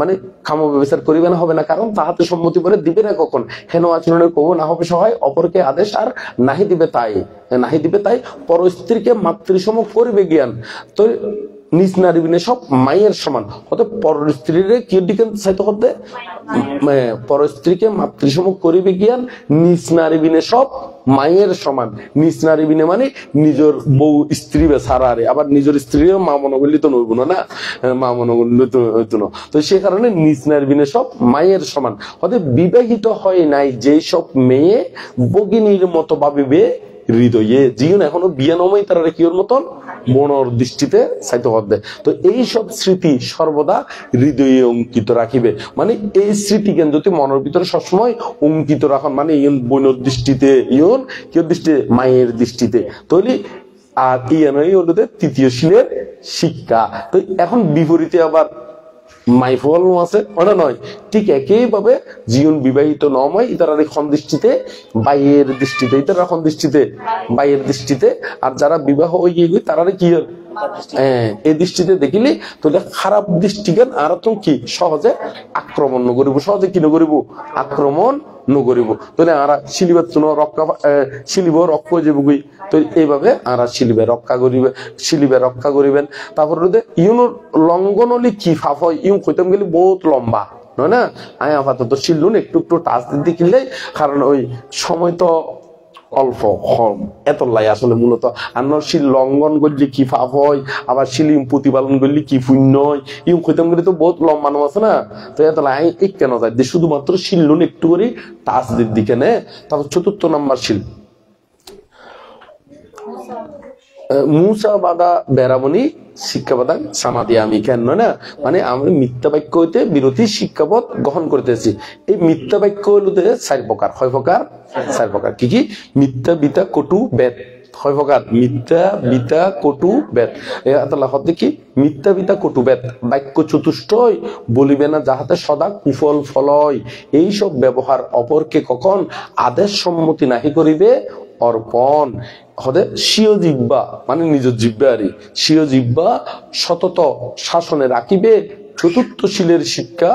মানে কাম ব্যবচার করিবে না হবে না, কারণ তাহাতে সম্মতি পরে দিবে না কখন, হেন আচরণের কবু না হবে সহায়, অপরকে আদেশ আর নাহি দিবে তাই, নাহি দিবে তাই। পর স্ত্রীকে মাতৃসম করিবে জ্ঞান, তো নিজ নারী বিনে সব মায়ের সমান, হতে পর স্ত্রীর কি দিকে চাইতে হতে, পর স্ত্রীকে মাতৃসম করিবে জ্ঞান, নিজ নারী বিনে সব মায়ের সমান নিজ নারী বিনে মানে নিজের বউ স্ত্রী বে সারারে আবার নিজের স্ত্রীও মা মনে করলি তো নইব না মা মনে করলি তো হইতো না তো সে কারণে নিজ নারী বিনে সব মায়ের সমান হতে বিবাহিত হয় নাই যে সব মেয়ে ভগিনীর মতো ভাবিবে হৃদয়ে জীবন এখনো বিয়ে নমই তারা কিওর মতন মনের দৃষ্টিতে চাইতে হবে তো এই সব স্মৃতি সর্বদা হৃদয়ে অঙ্কিত রাখিবে মানে এই স্মৃতি জ্ঞান যদি মনের ভিতরে সবসময় অঙ্কিত রাখন মানে ইয়ন বোনের দৃষ্টিতে ইয়ন কেউ দৃষ্টিতে মায়ের দৃষ্টিতে তাহলে আর ইয়ানই হলো তৃতীয় শিলের শিক্ষা তো এখন বিপরীতে আবার মাইফল আছে ওটা নয় ঠিক একইভাবে জীবন বিবাহিত নময় ইতারা এখন দৃষ্টিতে বাইয়ের দৃষ্টিতে ইতারা এখন দৃষ্টিতে বাইয়ের দৃষ্টিতে আর যারা বিবাহ হয়ে গিয়ে তারা কি এই দৃষ্টিতে দেখিলে তাহলে খারাপ দৃষ্টিজ্ঞান আর তো কি সহজে আক্রমণ নকরিব সহজে কি নকরিব আক্রমণ নকরিব তাহলে আর শিলিবার তুন রক্ষা শিলিব রক্ষ হয়ে যাবো গই তো এইভাবে আর শিলিবে রক্ষা করিবেন তারপর ইউনোর লঙ্ঘন হলে কি ফাফ হয় ইউ কইতাম গেলে বহুত লম্বা নয় না আমি আপাতত শিলুন একটু একটু টাচ দিতে কিনলে কারণ ওই সময় তো অল্প কম এত লাই আসলে মূলত আর শিল লঙ্ঘন করলে কি ফাপ হয় আবার শিলিম প্রতিপালন করলে কি পুণ্য হয় ইউ কইতাম গেলে তো বহুত লম্বানো আছে না তো এত লাই এক কেন যায় শুধুমাত্র শিলুন একটু করে টাচ দিকে নে তারপর ৪র্থ নাম্বার শিল মুসা বাদা বেড়ামণি শিক্ষাপদান সামাদি আমি কেন না মানে আমি মিথ্যা বাক্য হইতে বিরোধী শিক্ষাপদ গ্রহণ করতেছি এই মিথ্যা বাক্য হলো ৪ প্রকার ৬ প্রকার ৪ প্রকার কি কি মিথ্যা বিতা কটু বেদ ৬ প্রকার মিথ্যা বিতা কটু বেদ হতে কি মিথ্যা বিতা কটু বেদ বাক্য চতুষ্টয় বলিবে না যাহাতে সদা কুফল ফলয় এইসব ব্যবহার অপরকে কখন আদেশ সম্মতি নাহি করিবে অর্পণ হতে স্বীয় জিহ্বা মানে নিজের জিহ্বা আরে স্বীয় জিহ্বা সতত শাসনে রাখিবে ৪র্থ শিলের শিক্ষা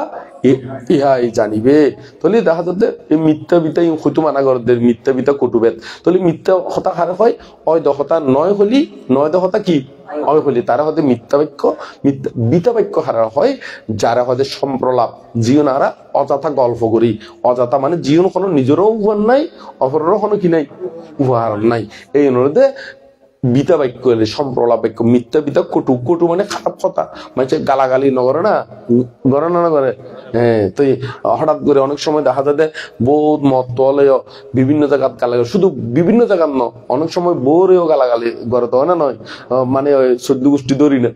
ইহাই জানিবে তাহলে দেখা যাচ্ছে এই মিথ্যা বিতা হয়তো মানা করদের মিথ্যা বিতা কটুবেদ তাহলে মিথ্যা হতা খারাপ হয় অয় দহতা নয় হলি নয় দহতা কি অয় হলি তারা হতে মিথ্যা বাক্য বিতা বাক্য হারা হয় যারা হতে সম্প্রলাপ জীবন আরা অযথা গল্প করি অযথা মানে জীবন কোনো নিজেরও উপহার নাই অপরেরও কোনো কি নাই উপহার নাই এই অনুরোধে বিতা বাক্য এলে সম্প্রলাপ বাক্য মিথ্যা বিতা কটু কটু মানে খারাপ কথা মানে গালাগালি নগরে না গড়ে না করে হ্যাঁ তো হঠাৎ করে অনেক সময় দেখা যায় বহুত মত তলে বিভিন্ন জায়গাত গালাগালি শুধু বিভিন্ন জায়গার ন অনেক সময় বোরেও গালাগালি গড়ে তো না নয় মানে ওই ১৪ গোষ্ঠী দৌড়ি না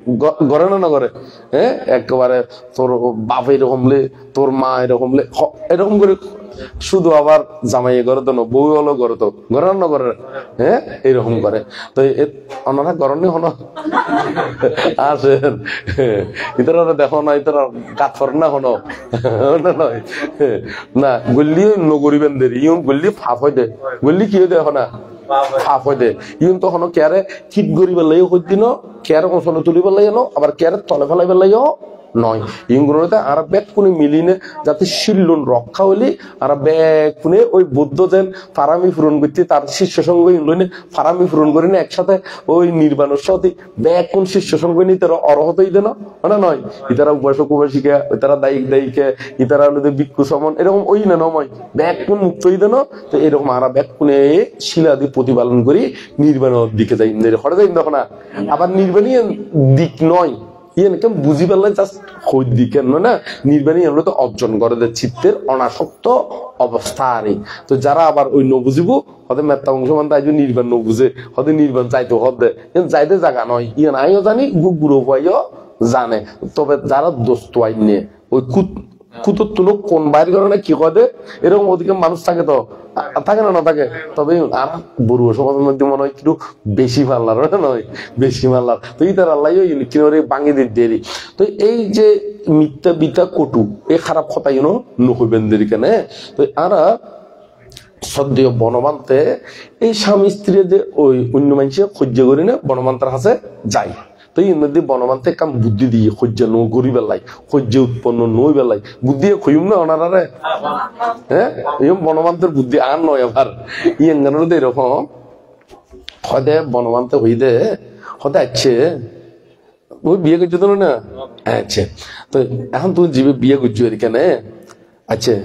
গড়ে না করে হ্যাঁ একেবারে তোর বাপ এরকম লে তোর মা এরকম লে এরকম করে শুধু আবার জামাই করে তো বউ হলো করে তো ঘরে না করে হ্যাঁ এইরকম করে তো ওনারা গরমই হন আসেন ইতারা দেখো না ইতারা কাজ করে না হনো নয় না গল্লি নগরিবেন দেরি ইউন গল্লি ফাফ হয়ে দে গল্লি কি হয়ে দেখো না ফাফ হয়ে দে ইউন তখন কেয়ারে ঠিক গরিবের লাইও হইদিন কেয়ারে ওসলে তুলিবার লাইও আবার কেয়ারে তলে ফেলাইবার লাইও নয় ইংরেজিতে আর ব্যাগ কোনে মিলিনে যাতে শিল্লুন রক্ষা হইলি আর ব্যাগ কোনে ওই বুদ্ধ যেন ফারামি পূরণ করতে তার শিষ্য সঙ্গ লইনে ফারামি পূরণ করে না একসাথে ওই নির্বাণের সাথে ব্যাগ কোন শিষ্য সঙ্গ নিয়ে তারা অরহত হইতে না মানে নয় ইতারা উপাসক উপাসিকা ইতারা দায়িক দায়িকা ইতারা হলো ভিক্ষু সমন এরকম ওই না নয় ব্যাগ কোন মুক্ত হইতে না তো এরকম আর ব্যাগ কোনে শিলাদি প্রতিপালন করি নির্বাণের দিকে যাই হরে যাই দেখো না আবার নির্বাণী দিক নয় কেম বুঝি পারলে জাস্ট হই দিকে না নির্বাণী হলো তো অর্জন করে চিত্তের অনাসক্ত অবস্থা আনি তো যারা আবার ওই নবুঝিব হতে মেত্তা অংশ মান তাই নির্বাণ নবুঝে হতে নির্বাণ চাইতে হতে যাইতে জায়গা নয় ইয়ান আইও জানি গুরু পাইও জানে তবে যারা দোস্ত আইন নিয়ে ওই কুতুর তুলো কোন বাইর করে না কি কদে এরকম ওদিকে মানুষ থাকে তো থাকে না থাকে তবে আর বড় সমাজের মধ্যে মনে হয় একটু বেশি মাল্লার নয় বেশি মাল্লার তো ইতার আল্লাহ কিনে বাঙি দিয়ে দেরি তো এই যে মিথ্যা বিতা কটু এই খারাপ কথা নকইবেন দেরি কেন তো আরা সদ্য বনমান্তে এই স্বামী স্ত্রী যে ওই অন্য মানুষ সহ্য করি না বনমান্তার কাছে যায় তো এর মধ্যে বনমান্তে কাম বুদ্ধি দিয়ে সহ্য নো গরি বেলাই সহ্য উৎপন্ন নই বেলাই বুদ্ধি খুঁজুম না ওনারে হ্যাঁ এই বনমান্তের বুদ্ধি আর নয় আবার ইয়ের এরকম হদে বনমান্তে হই দে হতে আছে ওই বিয়ে করছো তো না আচ্ছা তো এখন তুমি জীবে বিয়ে করছো এখানে আচ্ছা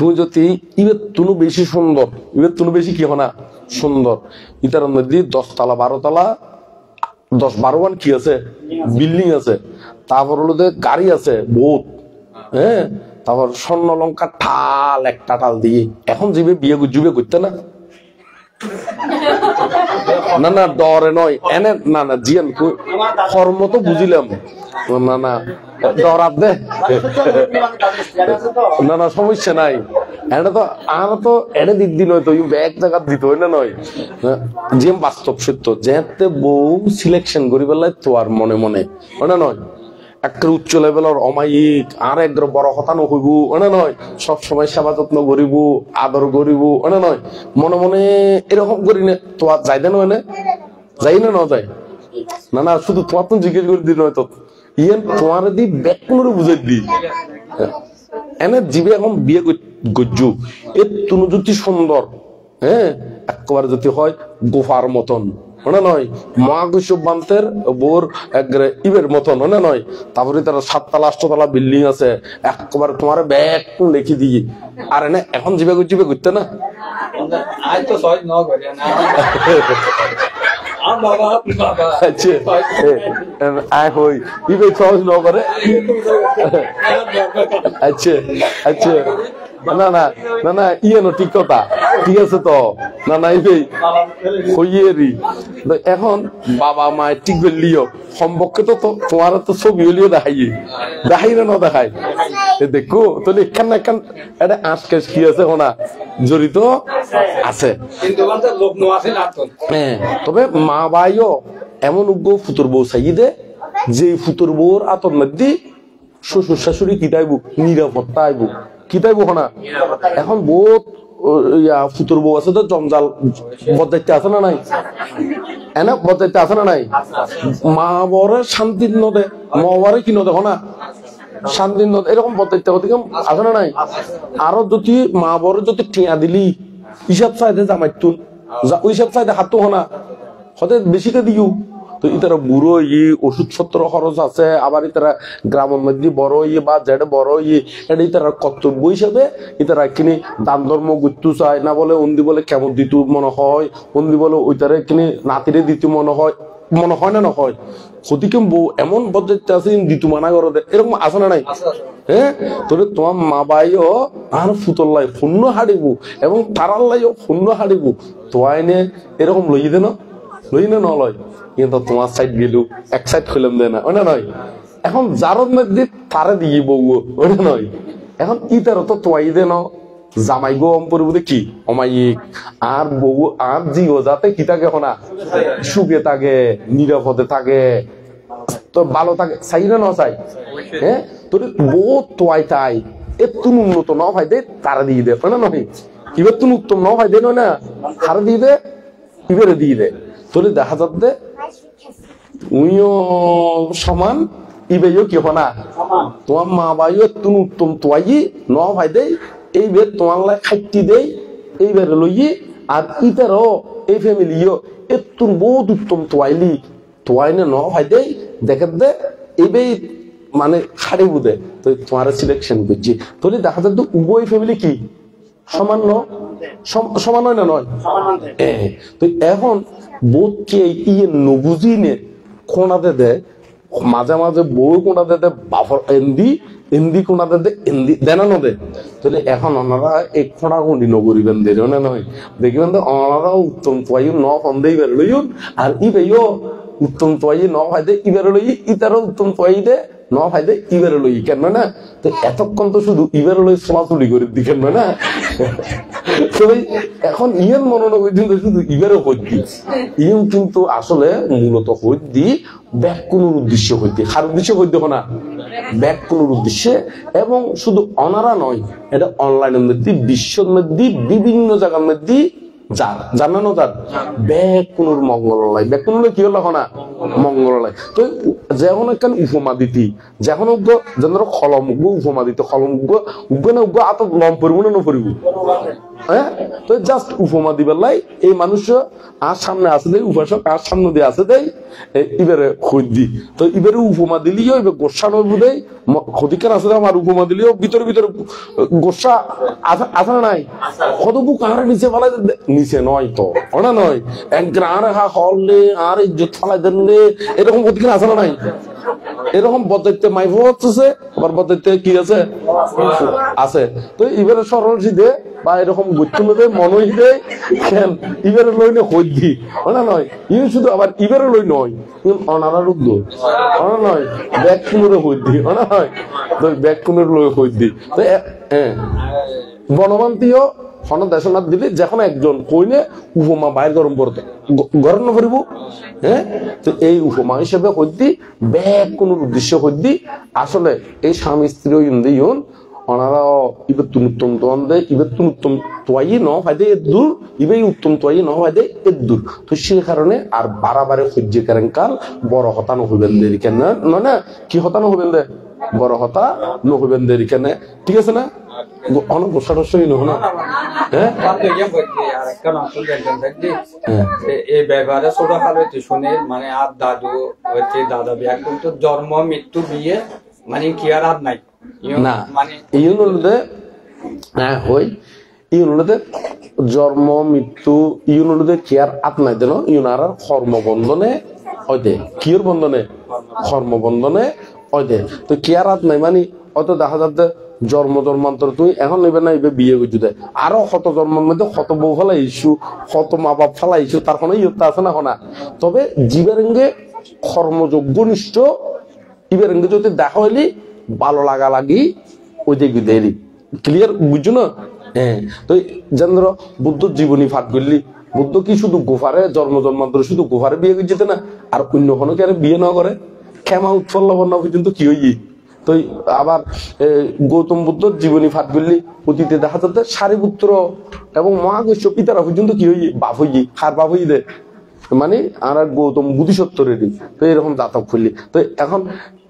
তুমি যদি ইবের তুনু বেশি সুন্দর, ইবের তুনু বেশি কি হনা সুন্দর, ইতার মধ্যে 10 তলা 12 তলা 10-12 কি আছে বিল্ডিং আছে, তারপর হলো যে গাড়ি আছে বহুত, হ্যাঁ, তারপর স্বর্ণ লঙ্কা ঠাল একটা টাল দিয়ে, এখন যাবে বিয়ে জুবে করতে না না না ডরে নয় এনে না না জিয়ান কর্ম তো বুঝিলাম না না ডরাত দে না না সমস্যা নাই, এটা তো আর তো এটা দিক দিন হয়তো এক জায়গা দিতে হয় না নয়, যে বাস্তব সত্য যেতে বউ সিলেকশন করি পেলাই তো আর মনে মনে ওটা নয়, একটা উচ্চ লেভেলের অমায়িক আর এক বড় কথা নহইব ওনা নয়, সবসময় সেবা যত্ন করিব আদর করিব ওনা নয়, মনে মনে এরকম করি না তো আর যাই দেন না যাই না না যায় না না, শুধু তোমার তো জিজ্ঞেস করে দিন হয়তো ইয়েন তোমার দি ব্যাক কোনো বুঝাই দি এনে জীবে এখন বিয়ে গজ্জু এর তুমি যদি সুন্দর, হ্যাঁ, একেবারে যদি হয় গোফার মতন ওনা নয়, মহাকুশবান্তের বোর একবারে ইবের মতন ওনা নয়, তারপরে তার 7 তলা 8 তলা বিল্ডিং আছে, একেবারে তোমার ব্যাগ লিখি দিয়ে আর এনে এখন জীবে করতে না আচ্ছা আয় হই ইবে সহজ ন করে আচ্ছা আচ্ছা না না না না ইয়ে নো ঠিক কথা ঠিক আছে তো না না ইবে হইয়েরি এখন বাবা মায়ের ঠিক বললিও সম্পর্কে তো তোমার তো ছবি হলিও দেখাই না দেখাই দেখো তাহলে এখান না এখান এটা আজকেস কি আছে ওনা জড়িত আছে, হ্যাঁ, তবে মা ভাইও এমন উগ্র ফুতুর বউ চাই দে যে ফুতুর বউর আতর মধ্যে শ্বশুর শাশুড়ি কিতাইব নিরাপত্তা আইব কিতাইব না, এখন বহুত ফুতুর বউ আছে তো জঞ্জাল বদাইতে আছে না নাই, এনে বদাইতে আছে না নাই, মা বরে শান্তি নদে মা বরে কি নদে না শান্তি নদে এরকম বদাইতে আছে না নাই, আরো যদি মা বরে যদি টিয়া দিলি হিসাব চাইতে জামাইতুন ওই সব চাইতে হাত হনা হতে বেশিকে দিও তো ইতারা বুড়ো ওষুধ পত্র খরচ আছে, আবার ইতারা গ্রামের মধ্যে বড় বা যেটা বড় এটা ইতারা কর্তব্য হিসাবে ইতারা কিনি দান ধর্ম গুরু চায় না, বলে অন্দি বলে কেমন দিত মনে হয়, অন্দি বলে ওইটারে কিনি নাতিরে দিতে মনে হয় না নয়, ক্ষতিকে বউ এমন পদ্ধতি আছে দিতু মানা করে এরকম আছে না নাই, হ্যাঁ, তবে তোমার মা বাইও আর ফুতল্লাই শূন্য হারিব এবং তারার লাইও শূন্য হারিব তোয়াইনে এরকম লই দে না নলয়, কিন্তু তোমার সাইড গেলু এক সাইড খুললাম দে না ওটা নয়, এখন যার মধ্যে তারে দিয়ে বউ ওটা নয়, এখন ইতার তো তোয়াই দে ন জামাই গো অম্পরিবুদে কি অমায়িক আর বউ আর জিও যাতে কি থাকে না সুখে থাকে নিরাপদে থাকে তো ভালো থাকে চাই না চাই, হ্যাঁ, তোর বউ তোয়াই তাই একটু উন্নত ন ভাই দে তারা দিয়ে দে না নয়, এবার তুমি উত্তম ন ভাই দে নয় না তারা দিয়ে দে এবারে দিয়ে দে, তোর দেখা যাচ্ছে উইও সমান ইবেও কি না তোমার মা বাইও তুমি উত্তম তোয়াই ন ভাই দে এইবার তোমার লাই খাইটি দেই এইবার লইয়ে আর ইতারও এই ফ্যামিলিও একটু বহুত উত্তম তোয়াইলি তোয়াইনে ন ভাই দেই দেখে দে এইবার মানে খাড়ি বুদে তো তোমার সিলেকশন করছি তাহলে দেখা যাচ্ছে উভয় ফ্যামিলি কি সমান সমান হয় না নয়, তো এখন বোধ কে ইয়ে নবুঝি নে কোনাতে দেয় মাঝে মাঝে বউ কোনাতে দেয় বাফর এন্দি কোনাতে দে এন্দি দেনানো দে, তাহলে এখন ওনারা এক খোঁড়া গুন্ডি নগরিবেন দে না নয় দেখবেন তো ওনারা উত্তম তোয়াই ন ফন্দেই বের লইন আর ইবেও উত্তম তোয়াই ন ভাই দে ইবের লই ইতারও উত্তম তোয়াই দে ন ভাই দে ইবের লই কেন না, তো এতক্ষণ তো শুধু ইবের লই চলাচলি করে দিকেন না, তবে এখন ইয়ের মনোনগর কিন্তু শুধু ইবেরও হইতি ইয়েও কিন্তু আসলে মূলত হইতি ব্যাক কোন উদ্দেশ্য হইতে কার উদ্দেশ্য হইতে না ব্যাক কোন উদ্দেশ্যে, এবং শুধু অনারা নয় এটা অনলাইনের মধ্যে বিশ্বের মধ্যে বিভিন্ন জায়গার মধ্যে জানানো যার ব্যাক কোন মঙ্গলালয় ব্যাক কোন কি হলো না মঙ্গলালয়, তো যেমন একখান উপমা দিতি যখন যেন খলম উপমা দিত খলম উগ্র না উগ্র আত লম পরিব না নপরিব হ্যাঁ, তো জাস্ট উপমা দিবার লাই এই মানুষ আর সামনে আছে দেয়, উপাসক আর সামনে দিয়ে আছে দেয়, এবারে খোঁজ দি। তো এবারে উপমা দিলিও এবার গোসা নয় বুঝে ক্ষতিকার আছে আমার উপমা দিলিও ভিতরে ভিতরে গোসা আছে না নাই, কত বুক আর নিচে ফেলাই নিচে নয় তো ওনা নয় একদিন আর হা হলে আর ইজ্জত ফালাই দেন এরকম ক্ষতিকার আছে না নাই। এরকম বদাইতে মাইফ হচ্ছে, আবার বদাইতে কি আছে আছে। তো এবারে সরল সিধে বা এরকম গুচ্ছুমে মনই দে কেন ইবারে লইনে হই দি ওনা নয়। ইউ শুধু আবার ইবারে লই নয় অনারা রূপ দো ওনা নয় ব্যাগ কুনুরে হই দি ওনা নয়, তো ব্যাগ কুনুর লই হই দি। তো হ্যাঁ বনবান্তিও হন দেশনাথ দিলে যখন একজন কইনে উপমা বাইর গরম করতে গরম না করিব। হ্যাঁ, তো এই উপমা হিসেবে হইদি ব্যাগ কোন উদ্দেশ্য হইদি আসলে এই স্বামী স্ত্রী ইউন ওনারা ইবে উত্তম তোয়ান দেয়, ইবে উত্তম তোয়াই ন ফায়দে এর দূর, ইবে উত্তম তোয়াই ন ফায়দে এর দূর। তো সেই কারণে আর বারাবারে সহ্য করেন কাল বড় হতানো হইবেন দেরি কেন না কি হতানো হইবেন দে বড় হতা নহইবেন দেরি কেন, ঠিক আছে না? অনেক গোসা টসই নহ না। হ্যাঁ এই ব্যাপারে ছোট কালে শুনে মানে আর দাদু হচ্ছে দাদা বিয়া কিন্তু জন্ম মৃত্যু বিয়ে মানে কি আর আর নাই না এই অনুরোধে হ্যাঁ হই এই অনুরোধে জন্ম মৃত্যু এই অনুরোধে কি আর আত নাই দেন ইউনার কর্মবন্ধনে অদে কিয়র বন্ধনে কর্মবন্ধনে অদে। তো কি আর আত নাই মানে অত দেখা যাচ্ছে জন্ম জন্মান্তর তুই এখন নেবে না এবার বিয়ে করছু দেয় আরো কত জন্মের মধ্যে কত বউ ফেলাইছু কত মা বাপ ফেলাইছু তার কোনো ইয়ত্তা আছে না না। তবে জীবেরঙ্গে কর্মযোগ্য নিষ্ঠ ইবেরঙ্গে যদি দেখা হইলি ভালো লাগা লাগি ওই দিকে দেরি ক্লিয়ার বুঝছো না। হ্যাঁ, তো যেন ধরো বুদ্ধ জীবনী ফাট করলি বুদ্ধ কি শুধু গোফারে জন্ম জন্মান্তর শুধু গোফারে বিয়ে করে যেতে না আর অন্য কোনো কে বিয়ে না করে ক্ষমা উৎফল লবণ পর্যন্ত কি হই। তো আবার গৌতম বুদ্ধ জীবনী ফাট করলি অতীতে দেখা যাচ্ছে সারিপুত্র এবং মহাকৈশ্য পিতারা পর্যন্ত কি হই বাপ হই হার বাপ হই দে মানে আর গৌতম বুদ্ধিসত্তরেরই। তো এরকম জাতক খুললি তো এখন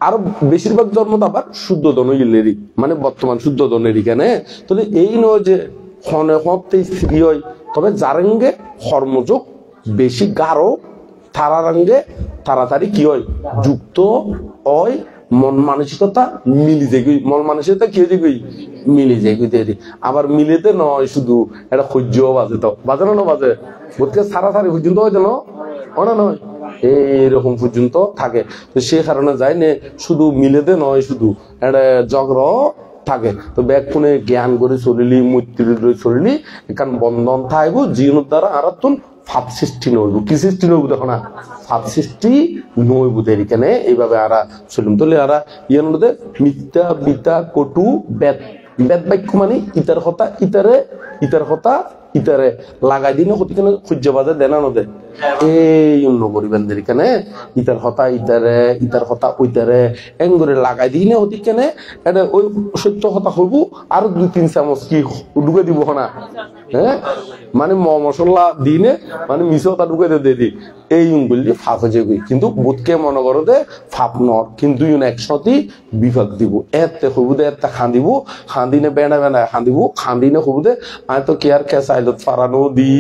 আরো বেশিরভাগ জন্ম তো আবার শুদ্ধ দনেরই মানে বর্তমান শুদ্ধ দনেরই কেন। তাহলে এই নয় যে ক্ষণে হতে স্ত্রী হয়, তবে যারেঙ্গে কর্মযোগ বেশি গাঢ় তারারঙ্গে তাড়াতাড়ি কি হয় যুক্ত হয়, মন মানসিকতা মিলি যায় মন মানসিকতা কি হয়ে যায় মিলি যায় দেরি। আবার মিলেতে নয় শুধু এটা সহ্য বাজে তো বাজে না বাজে বোধকে সারা সারি পর্যন্ত হয় যেন ওনা নয় এইরকম পর্যন্ত থাকে। তো সে কারণে যায় না শুধু মিলেতে নয় শুধু এটা জগ্র থাকে। তো ব্যাগ কোনে জ্ঞান করে চলিলি মৈত্রী চলিলি এখান বন্ধন থাকবো জীবনের দ্বারা আর তুন ফাপ সৃষ্টি নইব কি সৃষ্টি নইব দেখো না ফাপ সৃষ্টি নইব দেরি কেন এইভাবে আরা চলিম। তাহলে আরা ইয়ার মধ্যে মিথ্যা বিতা কটু বেদ বেদ বাক্য মানে ইতার কথা ইতার কথা ইতারে লাগাই দিনে ক্ষতি কেন সূর্য বাজার দেনা নদে এই অন্য করিবেন দেরি কেন ইতার কথা ইতার কথা ওইতারে এঙ্গরে লাগাই দিনে অতি কেনে এটা ওই সত্য কথা হইব আর 2-3 চামচ কি ঢুকে দিব না। হ্যাঁ, মানে মশলা দিনে মানে মিশতা ঢুকে দেরি এই বললি ফাপ হয়ে যাবি। কিন্তু বোধকে মনে করো দে ফাপ নর কিন্তু একসাথে বিভাগ দিব এতে হবু দে এতে খান্দিব খান্দিনে বেড়া বেড়া খান্দিব খান্দিনে হবু দে আয় তো কি আর কেঁচা আইলত ফারানো দি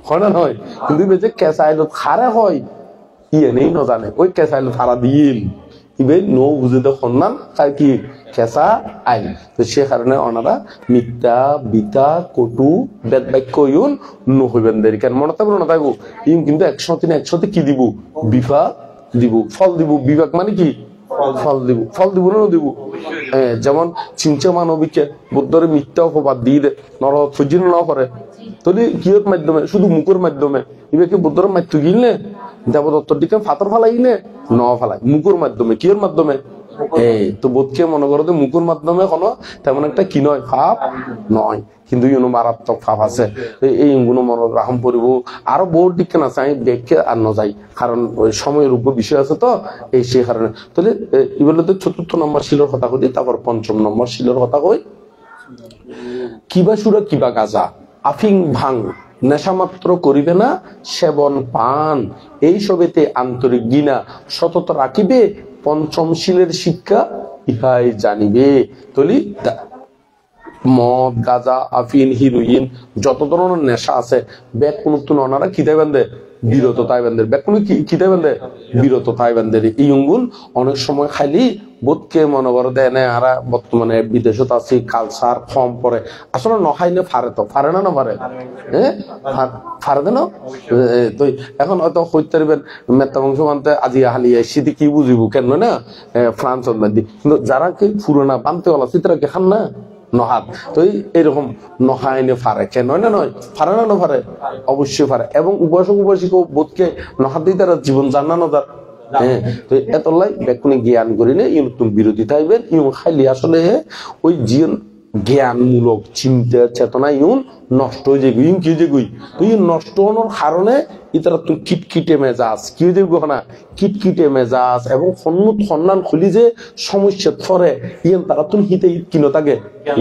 হয় না নয়। কিন্তু যে কেঁচা আইলত খারে হয় ইয়ে নেই ন জানে ওই কেঁচা আইলত ফারা দিল ইবে নো বুঝে তো সন্ধান তাই কি কেঁচা আইল। তো সে কারণে ওনারা মিথ্যা বিতা কটু বেদ বাক্য ইউন নহইবেন দেরি কেন মনে থাকবো না থাকবো ইউন কিন্তু একসাথে কি দিব বিভাগ দিব ফল দিব। বিভাগ মানে কি ফল দিব না দিব। যেমন চিঞ্চা মানবিকে বুদ্ধরে মিথ্যা অপবাদ দিয়ে দে নর সহ্য না করে তাহলে কিয়র মাধ্যমে শুধু মুখের মাধ্যমে ইবেকে বুদ্ধর মাধ্যম গিলনে দেবদত্তর দিকে ফাতর ফালাইলে ন ফালাই মুখের মাধ্যমে কিয়র মাধ্যমে তো বোধকে মনে করো যে মুখের মাধ্যমে কোনো তেমন একটা কি নয় ফাপ নয় কিন্তু ইউনো মারাত্মক ফাপ আছে এই গুণ মনে রাখম পড়ব আরো বহুত দিকে না চাই দেখে আর ন যাই কারণ ওই সময়ের উপর বিষয় আছে তো এই সেই কারণে। তাহলে এগুলো তো 4th নম্বর শিলর কথা কই তারপর 5ম নম্বর শিলর কথা কই কিবা সুরা কিবা গাজা আফিং ভাং নেশামাত্র করিবে না সেবন পান এই সবেতে আন্তরিক গিনা সতত রাখিবে 5ম শিলের শিক্ষা ইহাই জানিবে। তলি মদ গাঁজা আফিন হিরোইন যত ধরনের নেশা আছে ব্যাগ কোন ওনারা কিতাই বান্ধে বিরত তাইবানদের ব্যাগ কোনো কিতাই বান্ধে বিরত তাইবানদের ইয়ুঙ্গুন অনেক সময় খালি বোধকে মনে করে দেয় না আর বর্তমানে বিদেশত আছি কালচার কম পরে আসলে নখাইলে ফারে তো ফারে না পারে হ্যাঁ ফারে দেন তো এখন হয়তো হইতে পারবেন মেত্তা বংশ মানতে আজি হালিয়া সিটি কি বুঝিব কেন না ফ্রান্স মাদি কিন্তু যারা কি পুরোনা বানতে ওলা চিত্রা কে খান না নহাত তো এইরকম নহাইনে ফারে কেন না নয় ফারে না ফারে অবশ্যই ফারে এবং উপাসক উপাসিক বোধকে নহাত দিয়ে তারা জীবন জানানো তার হ্যাঁ তো এতলাই ব্যাকুনি জ্ঞান করিলে তুমি বিরোধী থাকবেন ইউন খাইলি আসলে ওই জীবন জ্ঞানমূলক চিন্তা চেতনা ইউন নষ্ট হয়ে যাবে ইউন কি যাগুই তো এই নষ্ট হওয়ার কারণে ইতারা তুমি কিটকিটে মেজাজ কি হয়ে যাবে না কিটকিটে মেজাজ এবং সন্ধান খুলি যে সমস্যা ফরে ইয়েন তারা তুমি হিতে কি নথাকে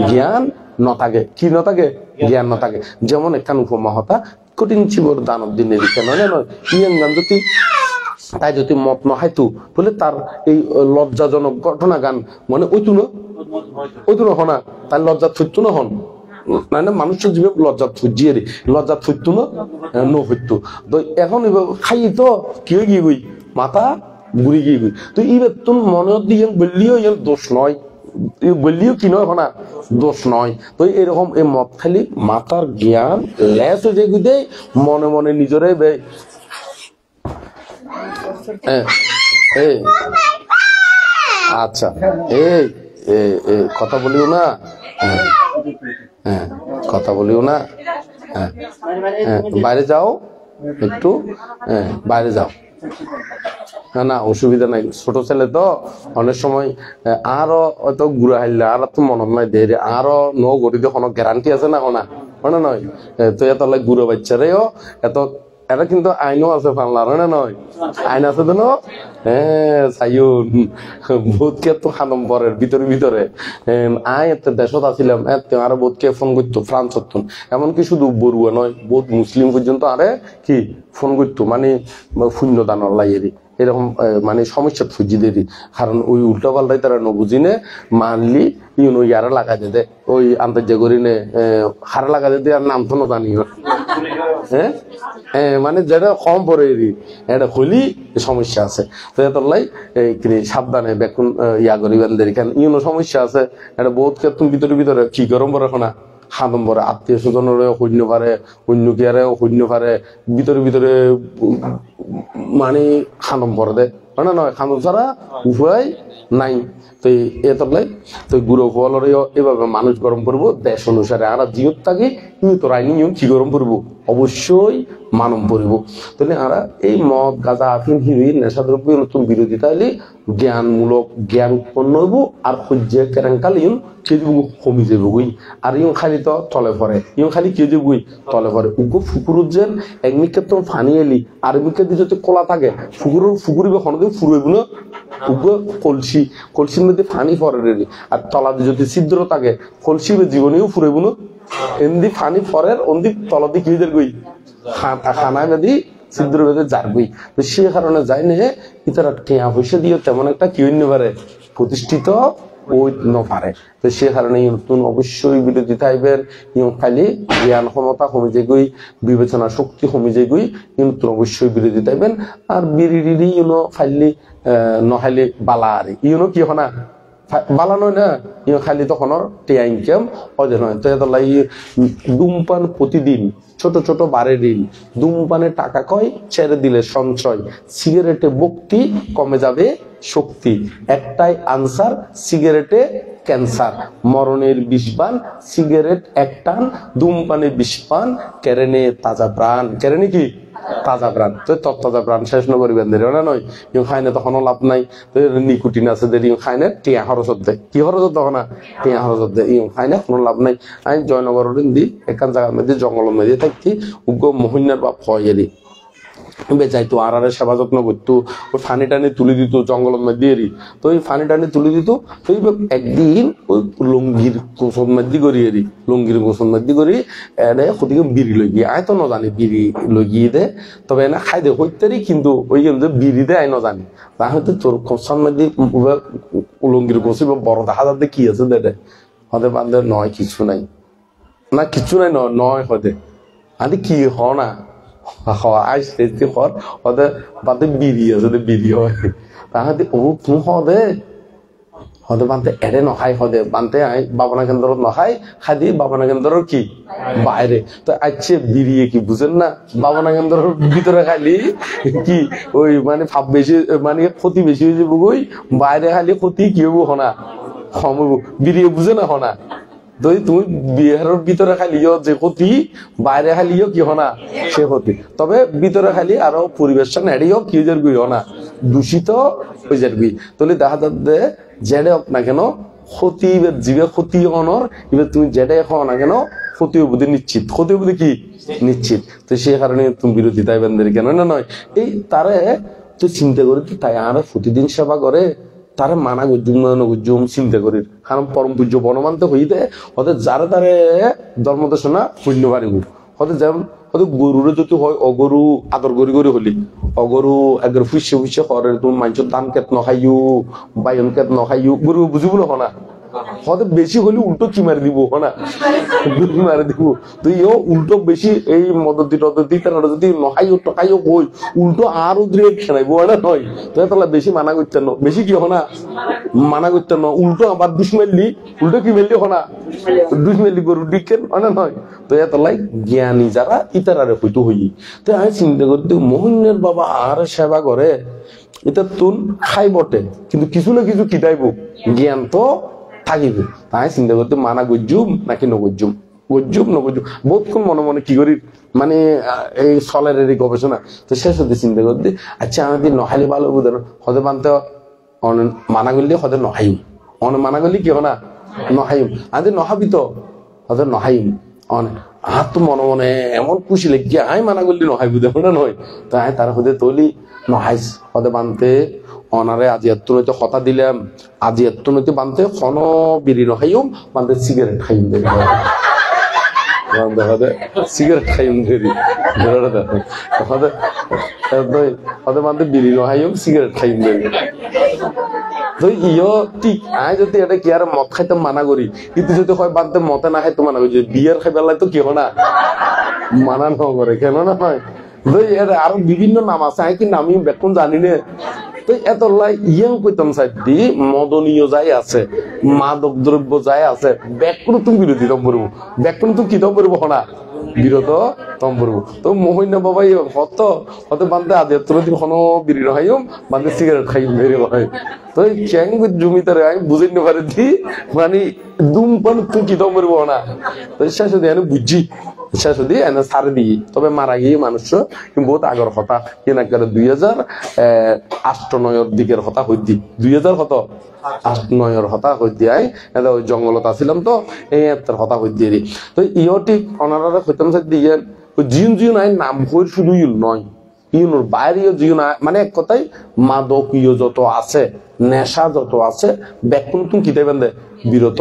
জ্ঞান নথাকে কি নথাকে জ্ঞান নথাকে যেমন একখান উপমা হতা কঠিন চিবর দানব দিনের কেন নয় ইয়েন গান যদি তাই যদি মত নহাইতো বলে তার এই লজ্জাজনক ঘটনা গান মানে ওইটু না হনা তার লজ্জা থুইতো না হন মানে মানুষের জীবে লজ্জা থুজিয়ে লজ্জা থুইতো না হইতো তো এখন খাই তো কি হয়ে গিয়ে গই মাথা ঘুরি গিয়ে গই তো এইবার তুমি মনে দিয়ে বললিও এর দোষ নয় বললিও কি নয় হনা দোষ নয় তো এরকম এই মদ খালি মাথার জ্ঞান লেস হয়ে যায় দেয় মনে মনে নিজেরাই বে আচ্ছা এই কথা বলিও না কথা বলিও না বাইরে যাও একটু বাইরে যাও না না অসুবিধা নাই ছোট ছেলে তো অনেক সময় আরো হয়তো ঘুরে হাইলে আর তো মনত নাই দেরি আরো নো গড়ি কোনো গ্যারান্টি আছে না কোনা মানে নয় তো এত ঘুরে বাচ্চারেও এত এটা কিন্তু আইনও আছে পাল্লার না নয় আইন আছে তো হ্যাঁ সাইন বোধকে তো খানম পরের ভিতরে আয় এত দেশত আসিলাম আরো বোধকে ফোন করতো ফ্রান্স হতুন এমনকি শুধু বড়ুয়া নয় বোধ মুসলিম পর্যন্ত আরে কি ফোন করতো মানে শূন্য দানর লাইয়েরি এরকম মানে সমস্যা ফুজি দেরি কারণ ওই উল্টা পাল্টাই তারা নবুঝিনে মানলি ইউন ওই আরে লাগাই দে ওই আন্তর্জাতিক করিনে হারা লাগাই দে আর নাম তো না জানি হ্যাঁ মানে যেটা কম পরে এটা হলি সমস্যা আছে তো এতলাই সাবধানে বেকুন ইয়া করিবেন এখানে ইউনো সমস্যা আছে এটা বহুত ক্ষেত্রে ভিতরে কি গরম পরে না হাদম পরে আত্মীয় স্বজনেরও শূন্য পারে অন্য কেয়ারেও শূন্য পারে ভিতরে মানে খানম পরে দেয় মানে নয় খানম ছাড়া উপায় নাই তো এতলাই তো গুরু ফলের এভাবে মানুষ গরম করবো দেশ অনুসারে আর জিয়ত থাকে তোর আইনি কি গরম করবো অবশ্যই মানব পড়ব তাহলে আমরা এই মদ গাঁজা আফিন হিরোইন নেশাদ্রব্য নতুন বিরোধিতা হলে জ্ঞানমূলক জ্ঞান উৎপন্ন হইব আর সহ্যে কেরাঙ্কাল ইউন কেজিব কমি যাব গই আর ইউন খালি তো তলে পরে ইউন খালি কেজিব গই তলে পরে উগো ফুকুরুর যেন একমিকে তো ফানি এলি আর মিকে দিয়ে যদি কলা থাকে ফুকুরিব কোনোদিন ফুরইব না উগো কলসির মধ্যে ফানি পরে রেডি আর তলা যদি ছিদ্র থাকে কলসি জীবনেও ফুরইব না এমনি ফানি পরের অন্দি তলাদি কি হয়ে গই খানায় বেদি ছিদ্র বেঁধে যারবই তো সে কারণে যাই নে ইতারা টেয়া পয়সা দিয়ে তেমন একটা কি হইতে পারে প্রতিষ্ঠিত ওই নপারে তো সে কারণে নতুন অবশ্যই বিরোধী থাকবেন ইউন খালি জ্ঞান ক্ষমতা কমে যেগুই বিবেচনা শক্তি কমে যেগুই নতুন অবশ্যই বিরোধী থাকবেন আর বিরিডি ইউনো খাইলি নখাইলি বালা আর ইউনো কি হনা বালা নয় না ইউ খালি তখন টেয়া ইনকাম অজে নয় তো এত ধূমপান প্রতিদিন ছোট বারে ঋণ ধূমপানে টাকা কয় ছেড়ে দিলে সঞ্চয় সিগারেটে মুক্তি কমে যাবে শক্তি একটাই আনসার সিগারেটে ক্যান্সার মরণের বিষবান সিগারেট একটান ধূমপানে বিষপান কেরেনে তাজা প্রাণ কেরেনে কি তাজা প্রাণ তো তত্তাজা প্রাণ শেষ নগরিবেন দেরি না নয় ইউ খাইনে তখনও লাভ নাই তো নিকুটিন আছে দেরি ইউ খাইনে টিয়া হরসত দেয় কি হরসত তখন না টিয়া হরসত দেয় ইউ খাইনে কোনো লাভ নাই আমি জয়নগর দি এখান জায়গার মধ্যে জঙ্গলের মধ্যে থাকতি উগ্র মহিনার বাপ হয়ে বেচাইতো আর সেবা যত্ন করতো ওই ফানি টানি তুলে দিত জঙ্গলের মধ্যে তো ওই ফানি টানি তুলে দিত তো একদিন ওই লুঙ্গির গোসল মধ্যে করি লুঙ্গির গোসল মধ্যে করি এনে ওদিকে বিড়ি লই গিয়ে আয় তো ন জানি বিড়ি লই গিয়ে দে তবে এনে খাই দে হইতারি কিন্তু ওই যে বিড়ি দে আয় ন জানি তা হয়তো তোর কোসার মধ্যে লুঙ্গির গোসল বড় দেখা যাতে কি আছে দে হদে বান্ধে নয় কিছু নাই না কিছু নাই নয় হদে আদি কি হ না আইসতে হর হদে বান্ধে বিড়ি আছে বিড়ি হয় তাহাতে ও তুমি হদে হদে বান্ধে এরে নহাই হদে বান্ধে আই বাবনা কেন্দ্র নহাই খাদি বাবনা কেন্দ্র কি বাইরে তো আচ্ছা বিড়িয়ে কি বুঝেন না বাবনা কেন্দ্র ভিতরে খালি কি ওই মানে ভাব বেশি মানে ক্ষতি বেশি হয়ে যাবো ওই বাইরে খালি ক্ষতি কি হবো হনা কম হবো বিড়িয়ে বুঝে না হনা তো তুমি বিহারের ভিতরে খালিও যে ক্ষতি বাইরে খালিও কি হনা সে ক্ষতি তবে ভিতরে খালি আরো পরিবেশটা নেড়িও কি যারগুই হনা দূষিত হয়ে যারগুই তাহলে দেখা যাচ্ছে জেডে হোক না কেন ক্ষতি জীবে ক্ষতি অনর এবার তুমি জেডে এখন না কেন ক্ষতি বুদ্ধি নিশ্চিত ক্ষতি বুদ্ধি কি নিশ্চিত তো সেই কারণে তুমি বিরোধিতায় বেঁধে কেন না নয় এই তারে তো চিন্তা করে তো তাই আর প্রতিদিন সেবা করে তারা মানা গুজুম চিন্তা করি কারণ পরম পূজ্য বনমান্ত হইতে হতে যারা তারে ধর্মদেশনা পুণ্য পারিব হতে যেমন হয়তো গরুরে যদি হয় অগরু আদর গরি গরি হলি অগরু একবার ফুসে ফুসে করে তুমি মানুষের দান কেত নখাইও বায়ন কেত নখাইও গরু বুঝিব না হতে বেশি হলে উল্টো কি মারি দিব না কি মারি দিব তো ইও উল্টো বেশি এই মদতি টদতি তারা যদি নখাইও টকাইও কই উল্টো আরো দূরে খেলাইবো না নয় তো তাহলে বেশি মানা করতেন না বেশি কি হনা মানা করতেন না উল্টো আবার দুষ মারলি উল্টো কি মারলি হনা দুষ মারলি গরু ডিকেন না নয় তো এতলাই জ্ঞানী যারা ইতারারে হইতো হই তো আমি চিন্তা করতে মোহনের বাবা আর সেবা করে এটা তুন খাই বটে কিন্তু কিছু না কিছু কিতাইব জ্ঞান তো থাকিব তাই চিন্তা করতে মানা গজ্জুম নাকি নগজ্জুম গজ্জুম নগজ্জুম বহুত কোন মনে মনে কি করি মানে এই সলের গবেষণা তো শেষ হতে চিন্তা করতে আচ্ছা আমাদের নহাইলে ভালো বুঝে হতে মানতে মানা করলে হতে নহাইম মানা করলে কি হনা নহাইম আমাদের নহাবি তো হতে নহাইম আর তো মনে মনে এমন খুশি লেগে আই মানা করলি নহাই বুঝে না নয় তাই তার হতে তলি নহাইস হতে বানতে অনারে আজি এত নইতে কথা দিলাম আজি এত নইতে বানতে খন বিড়ি নখাইম বানতে সিগারেট খাইম দেরি সিগারেট খাইম দেরি হতে বানতে বিড়ি নখাইম সিগারেট খাইম দেরি তো ইয় ঠিক আই যদি এটা কি আর মদ খাইতে মানা করি কিন্তু যদি হয় বানতে মতে না খাইতে মানা করি বিয়ার খাই পেলাই তো কি না মানা নকরে কেন না নয় এর আরো বিভিন্ন নাম আছে আমি কি নামি বেতন জানি নে তো এত লাই ইয়েও কইতাম সাইডি মদনীয় যাই আছে মাদক দ্রব্য যাই আছে ব্যাকুণ তুমি বিরোধী তম করবো ব্যাকুণ তুমি কি তম করবো না বিরত তম করবো তো মহিনা বাবাই হতে বান্ধে আজ এত দিন কোনো বিড়ি নহাইম বান্ধে সিগারেট খাইম বেরি হয় তো চ্যাং জমিতারে আমি বুঝে নিতে পারি দি মানে দুমপান তুমি কি তম করবো না তো শেষ হতে আমি বুঝছি শেষ হতে এনে সারে দিই তবে মারা গিয়ে মানুষ বহুত আগর কথা কিনা 2008-9 দিকের কথা হইদি 2008-9 কথা হইদি আই এটা ওই জঙ্গলত আসিলাম তো এই এর কথা হইদি তো ইও ঠিক অনারা হইতাম সাইড দিয়ে জিন জিন আই নাম হই শুধু ইউল নয় ইউনোর বাইরেও জিন মানে এক কথাই মাদকীয় যত আছে নেশা যত আছে ব্যাকুণ তুমি কিতে বেঁধে বিরত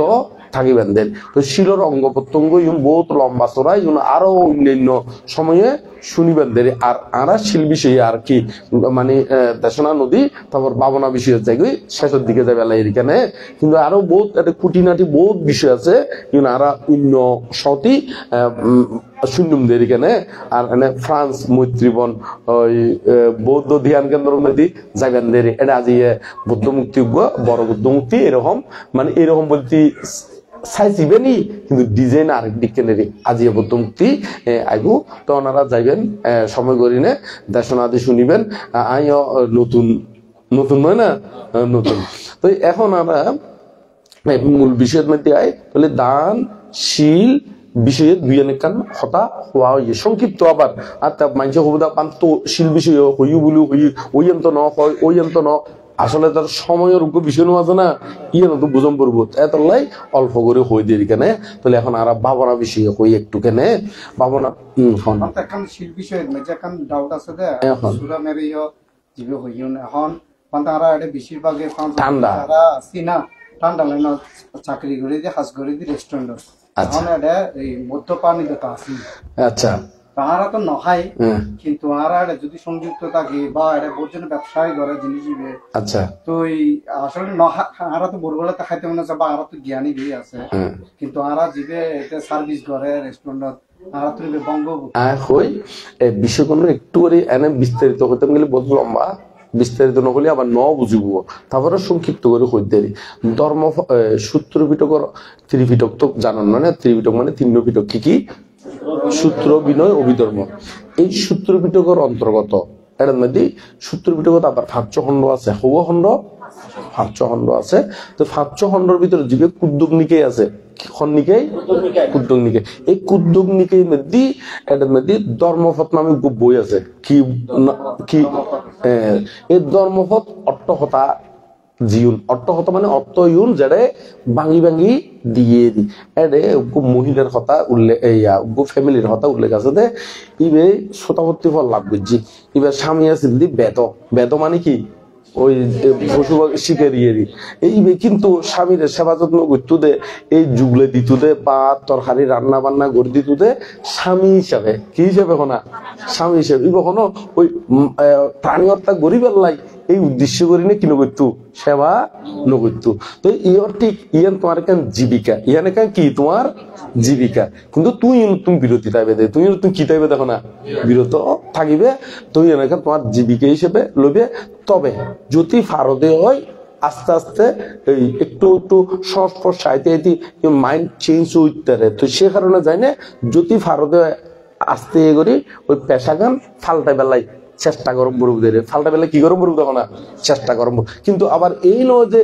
থাকিবেন দেন তো শিলর অঙ্গ প্রত্যঙ্গ ইউন বহুত লম্বা চড়া ইউন আরো অন্যান্য সময়ে শুনিবেন দেরি আর আরা শিল বিষয়ে আর কি মানে দেশনা নদী তারপর বাবনা বিষয়ের জায়গায় শেষের দিকে যাবে এখানে কিন্তু আরো বহুত একটা খুঁটিনাটি বহুত বিষয় আছে ইউন আরা অন্য সতী শূন্যদের এখানে আর এনে ফ্রান্স মৈত্রীবন ওই বৌদ্ধ ধ্যান কেন্দ্র নদী যাবেন দেরি এটা আজি বুদ্ধ মুক্তি বড় বুদ্ধ মুক্তি এরকম মানে এরকম বলতে চাইছিবেনি কিন্তু ডিজাইন আরেক দিকে নেই আজি বৌদ্ধ মুক্তি আইবু তো ওনারা যাইবেন সময় করিনে দেশনাদি শুনিবেন আইও নতুন নতুন নয় না নতুন তো এখন আমরা মূল বিষয়ের মধ্যে আই তাহলে দান শীল বিষয়ে দুই অনেকখান হতা হওয়া হয়ে সংক্ষিপ্ত আবার আর তা মানুষের সুবিধা পান তো শীল বিষয় হইও বলি হই ওই অন্ত ন হয় ওই অন্ত ন আসলে তার সময়ের বিষয় আছে না ইয়ে তো বুঝম পড়বো এত লাই অল্প করে হই দিয়ে কেনে তাহলে এখন আর ভাবনা বিষয়ে হই একটু কেনে ভাবনা এখন শীল বিষয় এখন ডাউট আছে দে সুরা মেরে জিবে হইও না এখন পান্তারা এটা বেশিরভাগে ঠান্ডা সিনা ঠান্ডা লাইন চাকরি করে দিয়ে হাজ করে দিয়ে রেস্টুরেন্ট এখন এটা এই মধ্যপানি দতা আছে আচ্ছা তাহারা তো নহাই কিন্তু আরা যদি সংযুক্ত থাকে বা এটা বোঝেন ব্যবসায় করে জিনিস দিবে আচ্ছা তো আসলে আরা তো বড়বেলাতে খাইতে মনে আছে বা আরা তো জ্ঞানী দিয়ে আছে কিন্তু আরা জিবে এটা সার্ভিস করে রেস্টুরেন্টত আরা তো বঙ্গভূ হই বিষয়গুলো একটু করে এনে বিস্তারিত হতে গেলে বহুত লম্বা বিস্তারিত নহলে আবার ন বুঝিব তারপরে সংক্ষিপ্ত করে হইতে ধর্ম সূত্র পিটকর ত্রিপিটক তো জানান না ত্রিপিটক মানে তিন পিটক কি সূত্র বিনয় অভিধর্ম এই সূত্র পিটকর অন্তর্গত এর মধ্যে সূত্র পিটকত আবার 5 খণ্ড আছে হওয়া খণ্ড 5 খণ্ড আছে তো 5 খণ্ডের ভিতরে যে কুদ্দুক নিকাই আছে খন্নিকাই কুদ্দুক নিকাই এই কুদ্দুক নিকাই মধ্যে এর মধ্যে ধর্মপথ নামে বই আছে কি কি এই ধর্মপথ অট্টহতা জিউন অট্টহতা মানে অর্থয়ুন যেটা ভাঙি ভাঙি দিয়ে দি এডে মহিলার কথা উল্লেখ ফ্যামিলির কথা উল্লেখ আছে দে ইবে শতাবর্তী ফল লাভ করছি এবার স্বামী আছে বেদ বেদ মানে কি ওই পশু শিকারিয়েরই এইবে কিন্তু স্বামীর সেবা যত্ন করতো দে এই যুগলে দিত দে বা তরকারি রান্না বান্না করে দিত দে স্বামী হিসাবে কি হিসাবে না স্বামী হিসাবে কখনো ওই প্রাণী হত্যা গরিবের লাই এই উদ্দেশ্য করি না কিনো করতো সেবা নকরতো তো ইয়র ঠিক ইয়ান তোমার কেন জীবিকা ইয়ানে কেন কি তোমার জীবিকা কিন্তু তুমি বিরতি তাইবে দে তুমি কি তাইবে দেখো না বিরত থাকিবে তুই এনেকে তোমার জীবিকা হিসেবে লইবে তবে যদি ফারদে হয় আস্তে আস্তে এই একটু একটু সংস্পর্শ সাইতে মাইন্ড চেঞ্জ হইতে পারে তো সে কারণে যাই না যদি ফারদে আস্তে করি ওই পেশা গান ফাল্টাই বেলাই চেষ্টা করম বরুব দে ফাল্টা বেলা কি করম বরুব দেখো না চেষ্টা করম কিন্তু আবার এই নয় যে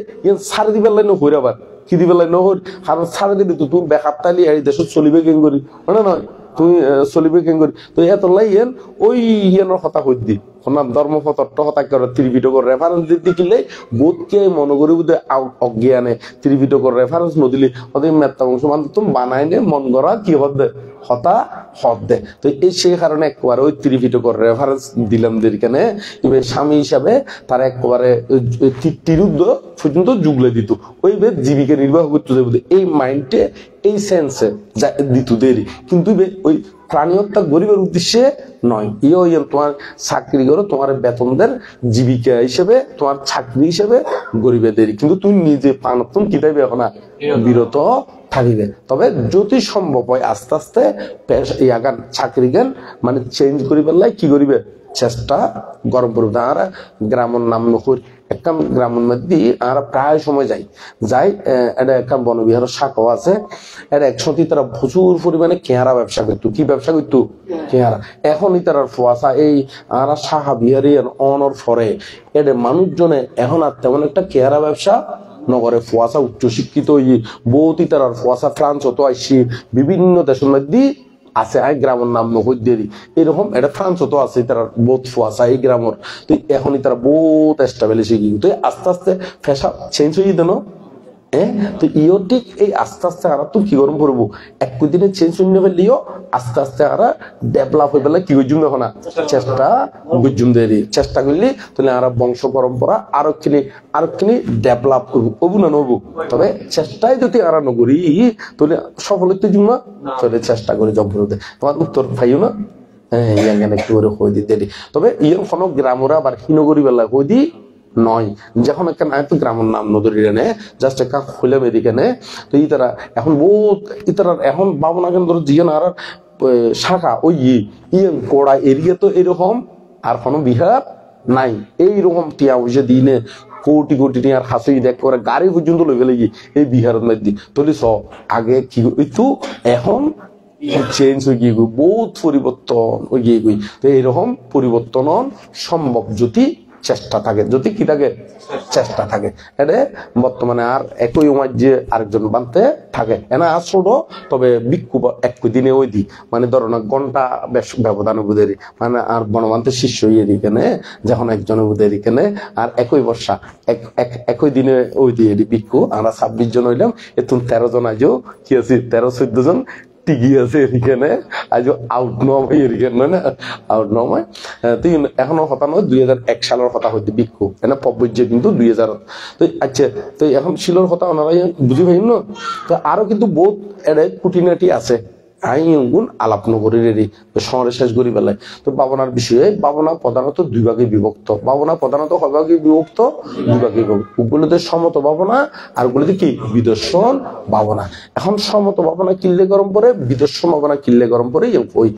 সারে দিবেলাই নহর আবার কি দিবেলাই নহর কারণ সারে দিবি তো তুমি বেকার তাইলি এই দেশত চলিবে কেন করি মানে নয় তুমি চলিবে কেন করি তো এত লাই ওই ইয়ানোর কথা কই দি ধর্মপথ হতা করে ত্রিপিটকর রেফারেন্স দেখিলে বোধকে মনে করি বোধ অজ্ঞানে ত্রিপিটকর রেফারেন্স নদিলে ওদের মেত্তা অংশ মানে তুমি বানাই নে মন করা কি হতে হতা হত দে তো এই সেই কারণে একবারে ওই ত্রিপিটকর রেফারেন্স দিলাম কেন এবার স্বামী হিসাবে তারা একবারে তিরুদ্ধ পর্যন্ত যুগলে দিত ওই বেদ জীবিকা নির্বাহ করতে যাবে এই মাইন্ডে এই সেন্সে দিত দেরি কিন্তু ওই প্রাণী হত্যা গরিবের উদ্দেশ্যে নয় তোমার চাকরি করো তোমার বেতনদের জীবিকা হিসেবে তোমার চাকরি হিসেবে গরিবের দেরি কিন্তু তুমি নিজে পানতম কি তাইবে এখন বিরত থাকিবে তবে যদি সম্ভব হয় আস্তে আস্তে ইয়াগান চাকরি গান মানে চেঞ্জ করিবার লাই কি করিবে চেষ্টা গরম করবে আর গ্রামের নাম নকর একটা গ্রামের মধ্যে আমরা প্রায় সময় যাই এটা একটা বনবিহার শাখাও আছে এটা একসাথে তারা প্রচুর পরিমাণে কেহারা ব্যবসা করতো কি ব্যবসা করতো কেহারা এখনই তারা ফোয়াশা এই আমরা শাখা বিহারি অনর ফরে এটা মানুষজনে এখন আর তেমন একটা কেহারা ব্যবসা নগরে ফোয়াশা উচ্চশিক্ষিত বহুতই তারা ফোয়াশা ফ্রান্স হতো আইসি বিভিন্ন দেশের মধ্যে আছে গ্রামের নাম নকর দেরি এরকম এটা ফ্রান্স তো আছে তারা বহুত ফোয়াশা এই গ্রামের তো এখনই তারা বহুত এস্টাবলিশ হয়ে গিয়ে তো আস্তে আস্তে ফ্যাশন চেঞ্জ হয়ে যেন তো ইও ঠিক এই আস্তে আস্তে আমরা তো কি গরম করবো একদিনে চেঞ্জ হয়ে ফেললেও আস্তে আস্তে আমরা ডেভেলপ হয়ে পেলে কি করছুম দেখো না চেষ্টা বুঝুম দেরি চেষ্টা করলে তাহলে আমরা বংশ পরম্পরা আরো কিনি ডেভেলপ করবো কবু না নবু তবে চেষ্টাই যদি আমরা নকরি তাহলে সফল হতে জুম না তাহলে চেষ্টা করে জব করতে তোমার উত্তর পাইও না হ্যাঁ একটু করে হয়ে দিতে তবে ইয়ে কোনো গ্রামরা আবার হীনগরি বেলা হয়ে দি নয় যখন একটা গ্রামের নাম নদী নে জাস্ট একটা খুলে মেদিকে নে তো তারা এখন বহুত ইতারা এখন বাবনা কেন্দ্র জিয়ান আর শাখা ওই কোড়া এরিয়া তো এরকম আর কোনো বিহার নাই এইরকম টিয়া বুঝে দিনে কোটি কোটি টিয়ার হাসি দেখ করে গাড়ি পর্যন্ত লই গেলে এই বিহারের মধ্যে তুলি স আগে কি একটু এখন চেঞ্জ হয়ে গিয়ে বহুত পরিবর্তন হয়ে গিয়ে তো এইরকম পরিবর্তন সম্ভব যদি চেষ্টা থাকে যদি কি থাকে চেষ্টা থাকে এটা বর্তমানে আর একই যে আরেকজন বানতে থাকে এনা আর ছোট তবে বিক্ষোভ একদিনে ওই দি মানে ধরো না ঘন্টা ব্যবধান বুধেরি মানে আর বনমান্তে শিষ্য ইয়ে কেনে যখন একজন বুধেরি কেনে আর একই বর্ষা একই দিনে ওই দিয়ে বিক্ষু আমরা 26 জন হইলাম এতুন 13 জন আজও কি আছে 13-14 জন টিকি আছে এখানে আজ আউট নয় এখানে না আউট নয় তুই এখনো কথা নয় 2001 সালের কথা হইতে বিক্ষোভ এনে পব্বজ্য কিন্তু 2000 তো আচ্ছা তো এখন শিলর কথা ওনারা বুঝি পাইন না তো আরো কিন্তু বহুত এর খুঁটিনাটি আছে আইন আলাপ নগরীর শহরে শেষ করি বেলায়। তো বাবনার বিষয়ে বাবনা প্রধানত দুই ভাগে বিভক্ত। বাবনা প্রধানত কয় ভাগে বিভক্ত? দুই ভাগে বিভক্ত। ওগুলোতে সমত বাবনা আর ওগুলোতে কি বিদর্শন বাবনা। এখন সমত বাবনা কিল্লে গরম পরে, বিদর্শন বাবনা কিল্লে গরম পরে। ওই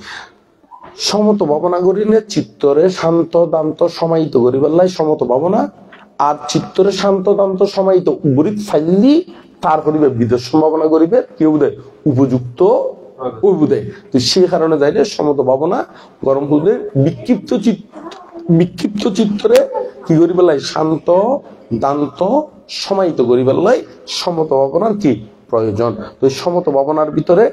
সমত ভাবনা করিলে চিত্তরে শান্ত দান্ত সমাহিত করি বেলায় সমত ভাবনা, আর চিত্তরে শান্ত দান্ত সমাহিত উবরিত ফাইলি তার করিবে বিদর্শন ভাবনা করিবে কেউ দেয় উপযুক্ত উবুদে। তো সেই কারণে যাইলে সমত ভাবনা গরম হুদে বিক্ষিপ্ত চিত্তরে কি করি বেলায় শান্ত দান্ত সমাহিত করি বেলায় সমত ভাবনার কি প্রয়োজন। তো সমত ভাবনার ভিতরে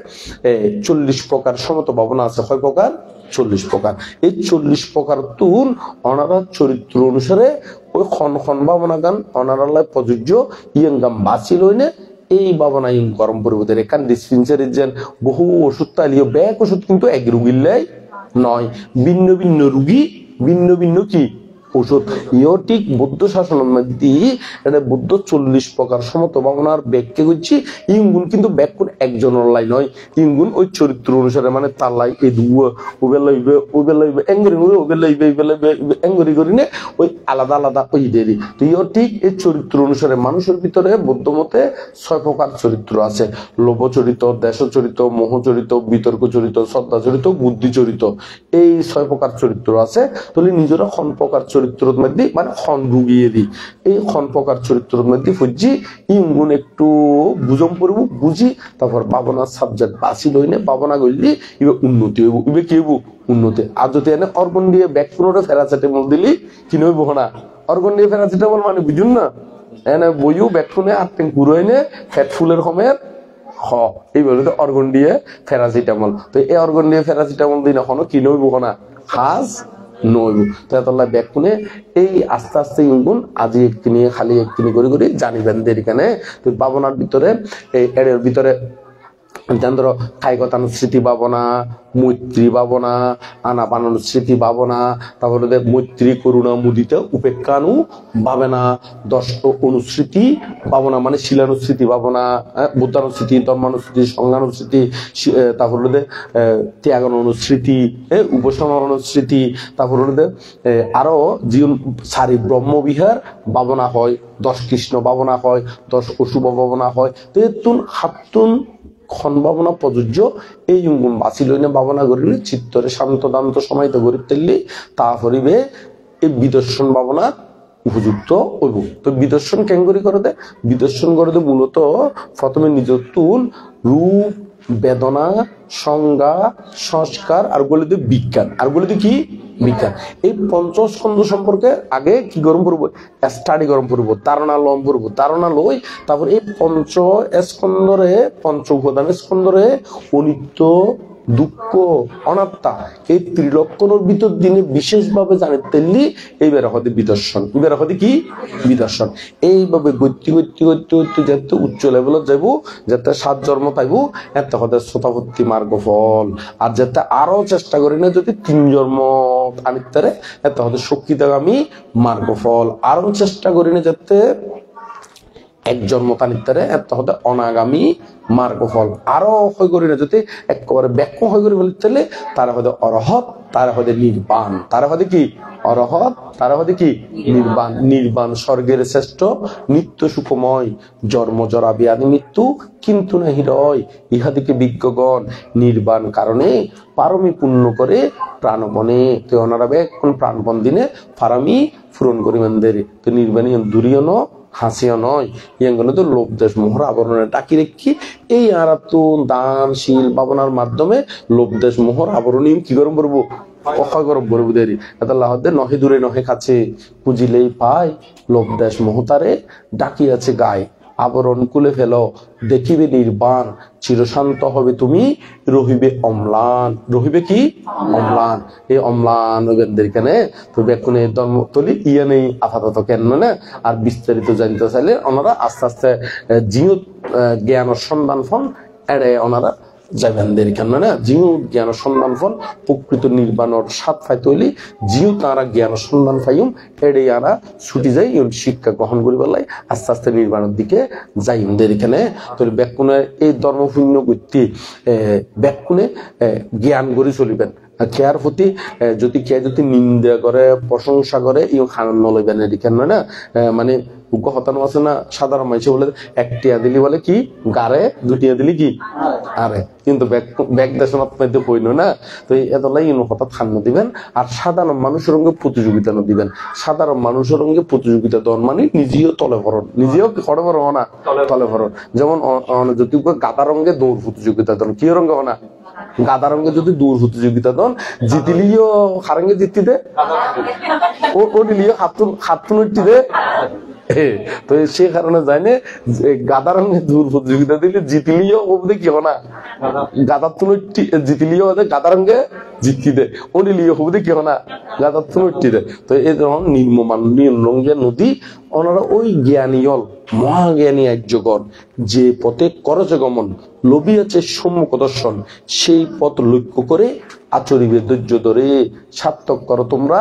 40 প্রকার সমত ভাবনা আছে। কয় প্রকার? 40 প্রকার। এই 40 প্রকার তুন অনারা চরিত্র অনুসারে ওই খন ভাবনা গান অনারালায় প্রযোজ্য ইয়ং গান বাঁচি লইনে এই ভাবনা ইং গরম পরিবর্তন। এখান ডিসপেন্সারির যেন বহু ওষুধ তালিও ব্যাগ ওষুধ কিন্তু এক রুগীর নয়, ভিন্ন ভিন্ন রুগী ভিন্ন ভিন্ন কি ওষুধ। ইও ঠিক বৌদ্ধ শাসনের মধ্যে এটা বৌদ্ধ 40 প্রকার সমত ভাবনার ব্যাগকে করছি। ইঙ্গুন কিন্তু ব্যাগ কোন একজনের লাই নয়, ইঙ্গুন ওই চরিত্র অনুসারে মানে তার লাই এই ওবেলা হইবে ওবেলা হইবে এঙ্গরি হইবে ওবেলা হইবে ওবেলা এঙ্গরি করি নে ওই আলাদা আলাদা ওই দেরি। তো ইও ঠিক এই চরিত্র অনুসারে মানুষের ভিতরে বৌদ্ধ মতে 6 প্রকার চরিত্র আছে। লোভ চরিত্র, দেশ চরিত্র, মোহ চরিত্র, বিতর্ক চরিত্র, শ্রদ্ধা চরিত্র, বুদ্ধি চরিত্র, এই 6 প্রকার চরিত্র আছে। তাহলে নিজেরা খন প্রকার চরিত্রের মধ্যে মানে খন রুগিয়ে দিই এই খন প্রকার চরিত্রের মধ্যে ফুজি ইঙ্গুন একটু বুঝম করব বুঝি তারপর ভাবনার সাবজেক্ট বাঁচি লইনে ভাবনা করলি ইবে উন্নতি হইব। ইবে কি হইব? উন্নতি। আর যদি এনে অর্গন দিয়ে ব্যাক পুনরে প্যারাসিটামল দিলি কি নইব না? অর্গন দিয়ে প্যারাসিটামল মানে বুঝুন না, এনে বইও ব্যাক পুনে আটটেন পুরো এনে ফ্যাট ফুলের সময়ের এই বলে অর্গন দিয়ে প্যারাসিটামল। তো এই অর্গন দিয়ে প্যারাসিটামল দিন এখনো কি নইব না? হাজ নইব। তাহলে ব্যাগ কোনে এই আস্তে আস্তে ইঙ্গুন আজি একদিনে খালি একদিনে করে করে জানিবেন দের এখানে। তো ভাবনার ভিতরে এই এর ভিতরে ধরো কায়গতানুস্মৃতি ভাবনা, মৈত্রী ভাবনা, আনাপানানুস্মৃতি ভাবনা, তারপরে মৈত্রী করুণা মুদিতে উপেক্ষানু ভাবনা, দর্শ অনুস্মৃতি ভাবনা মানে শিলানুস্মৃতি ভাবনা, বুদ্ধানুস্মৃতি, ধর্মানুস্মৃতি, সংজ্ঞানুস্মৃতি, তারপরে ত্যাগন অনুস্মৃতি, উপসমান অনুস্মৃতি, তারপরে আরো জীবন সারি ব্রহ্মবিহার ভাবনা হয়, 10 কৃষ্ণ ভাবনা হয়, 10 অশুভ ভাবনা হয়। তো এতুন হাতুন খন ভাবনা প্রযোজ্য। এই গুণ বাঁচি লইনে ভাবনা করিলে চিত্তরে শান্ত দান্ত সমাহিত করি তেললি তা করিবে এই বিদর্শন ভাবনা উপযুক্ত হইব। তো বিদর্শন কেঙ্গরি করে দে? বিদর্শন করে দে মূলত প্রথমে নিজের তুল রূপ, বেদনা, সংজ্ঞা, সংস্কার আর বলে দে বিজ্ঞান। আর বলে দে কি? বিজ্ঞান। এই পঞ্চস্কন্ধ সম্পর্কে আগে কি গরম করবো? স্টাডি গরম করবো, ধারণা লম করবো। ধারণা লই তারপর এই পঞ্চ স্কন্ধরে, পঞ্চ উপাদান স্কন্ধরে অনিত্য, দুঃখ, অনাত্মা এই ত্রিলক্ষণের ভিতর দিনে বিশেষভাবে জানে তেললি এইবার হতে বিদর্শন। এবার হতে কি? বিদর্শন। এইভাবে গতি গতি গতি গতি যাতে উচ্চ লেভেলত যাইব, যাতে 7 জন্ম পাইব, এতে হতে শ্রোতাপত্তি মার্গ ফল। আর যাতে আরো চেষ্টা করি না যদি 3 জন্ম আনিতারে এতে হতে শক্তিদাগামী মার্গ ফল। আরো চেষ্টা করি না যাতে 1 জন্ম তানিতারে এত হতে অনাগামী মার্গ ফল। আরো হয়ে করি না যদি একেবারে ব্যাখ্য হয়ে করি বলতে তারা হতে অরহত, তারা হতে নির্বাণ। তারা হতে কি? অরহত, তারা হতে কি? নির্বাণ। নির্বাণ স্বর্গের শ্রেষ্ঠ, নিত্য সুখময়, জন্ম জরা ব্যাধি মৃত্যু কিন্তু নাহি রয়, ইহাদিকে বিজ্ঞগণ নির্বাণ কারণে পারমি পূর্ণ করে প্রাণপণে। তো ওনারা কোন প্রাণপণ দিনে পারমি পূরণ করিবেন দেরি। তো নির্বাণী দূরিও ন হাসিও নয়, ইয়াঙ্গনে তো লোভ দেশ মোহর আবরণে ডাকি রেখি। এই আরাতু দানশীল ভাবনার মাধ্যমে লোভ দেশ মোহর আবরণী কি গরম করবো? অক্ষয় গরম করবো দেরি। এত নহে দূরে নহে কাছে পুজিলেই পায়, লোভ দেশ মোহতারে ডাকি আছে গায়ে। আবরণ কুলে ফেল দেখিবে নির্বাণ, চিরশান্ত হবে তুমি রহিবে অম্লান। রহিবে কি? অম্লান। এই অম্লান হইবেন কেনে? তো বেকুনে ধর্ম তলি ইয়ে নেই আপাতত কেন না। আর বিস্তারিত জানতে চাইলে ওনারা আস্তে আস্তে জিও জ্ঞান সন্ধান ফোন এড়ে ওনারা যাইবেনদের কেন না জিও জ্ঞান সন্ধান ফল প্রকৃত নির্বাণর স্বাদ পাইতে হইলে জিও তারা জ্ঞান সন্ধান পাইম এড়ে আরা ছুটি যাই শিক্ষা গ্রহণ করি পেলাই আস্তে আস্তে নির্বাণের দিকে যাইমদের এখানে তাহলে ব্যাকুণে এই ধর্মশূন্য করতে ব্যাকুণে জ্ঞান গড়ি চলিবেন কেয়ার প্রতি যদি কে যদি নিন্দা করে প্রশংসা করে ইউ খান নলইবেন এদিকেন না মানে হতানো আছে না সাধারণ মানুষ বলে একটিয়া দিলি বলে কি গারে দুটিয়া দিলি কি আরে কিন্তু ব্যাগ দেশের মধ্যে হইল না তো এতলাই হঠাৎ খান্ন দিবেন আর সাধারণ মানুষের সঙ্গে প্রতিযোগিতা দিবেন সাধারণ মানুষের সঙ্গে প্রতিযোগিতা দেন মানে নিজেও তলে ভরণ নিজেও খড়ে ভর না তলে ভরণ যেমন যদি গাদা রঙে দৌড় প্রতিযোগিতা দেন কি রঙে হনা গাদা রঙে যদি দৌড় প্রতিযোগিতা দেন জিতিলিও হারাঙ্গে জিতি দে ও নিলিও হাতুন দে তো সে কারণে জানে গাদা রঙে দূর প্রতিযোগিতা দিলে জিতলিও ওদের কি না গাদার তুন জিতলিও গাদা রঙে জিতি দে ও নিলিও ওদের কি না গাদার তুন দে তো এই ধরুন নির্মমান রঙের নদী ওনারা ওই জ্ঞানীয়ল মহাজ্ঞানী একজগর যে পথে করছে গমন লোভী আছে সম্মুখ দর্শন সেই পথ লক্ষ্য করে আচরিবে ধৈর্য ধরে সার্থক করো তোমরা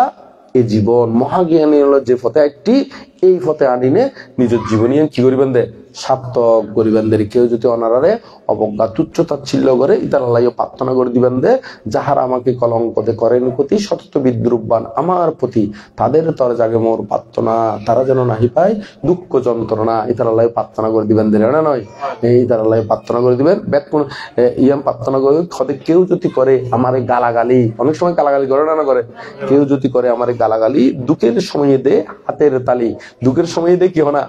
এই জীবন মহাজ্ঞানী হলো যে পথে একটি এই পথে আনিনে নিজের জীবনী কি করিবেন দে সার্থক করিবেন দে কেউ যদি অনারারে অবজ্ঞা তুচ্ছ তাচ্ছিল্য করে ইতার আল্লাহ প্রার্থনা করে দিবেন দে যাহারা আমাকে কলঙ্কতে করেন প্রতি সতত বিদ্রুপবান আমার প্রতি তাদের তরে জাগে মোর প্রার্থনা তারা যেন নাহি পায় দুঃখ যন্ত্রণা ইতার আল্লাহ প্রার্থনা করে দিবেন দে না নয় ইতার আল্লাহ প্রার্থনা করে দিবেন ব্যাকুণ ইয়াম প্রার্থনা করে খতে কেউ যদি করে আমার গালাগালি অনেক সময় গালাগালি করে না করে কেউ যদি করে আমার গালাগালি দুঃখের সময়ে দে হাতের তালি দুঃখের সময় দে কি হনা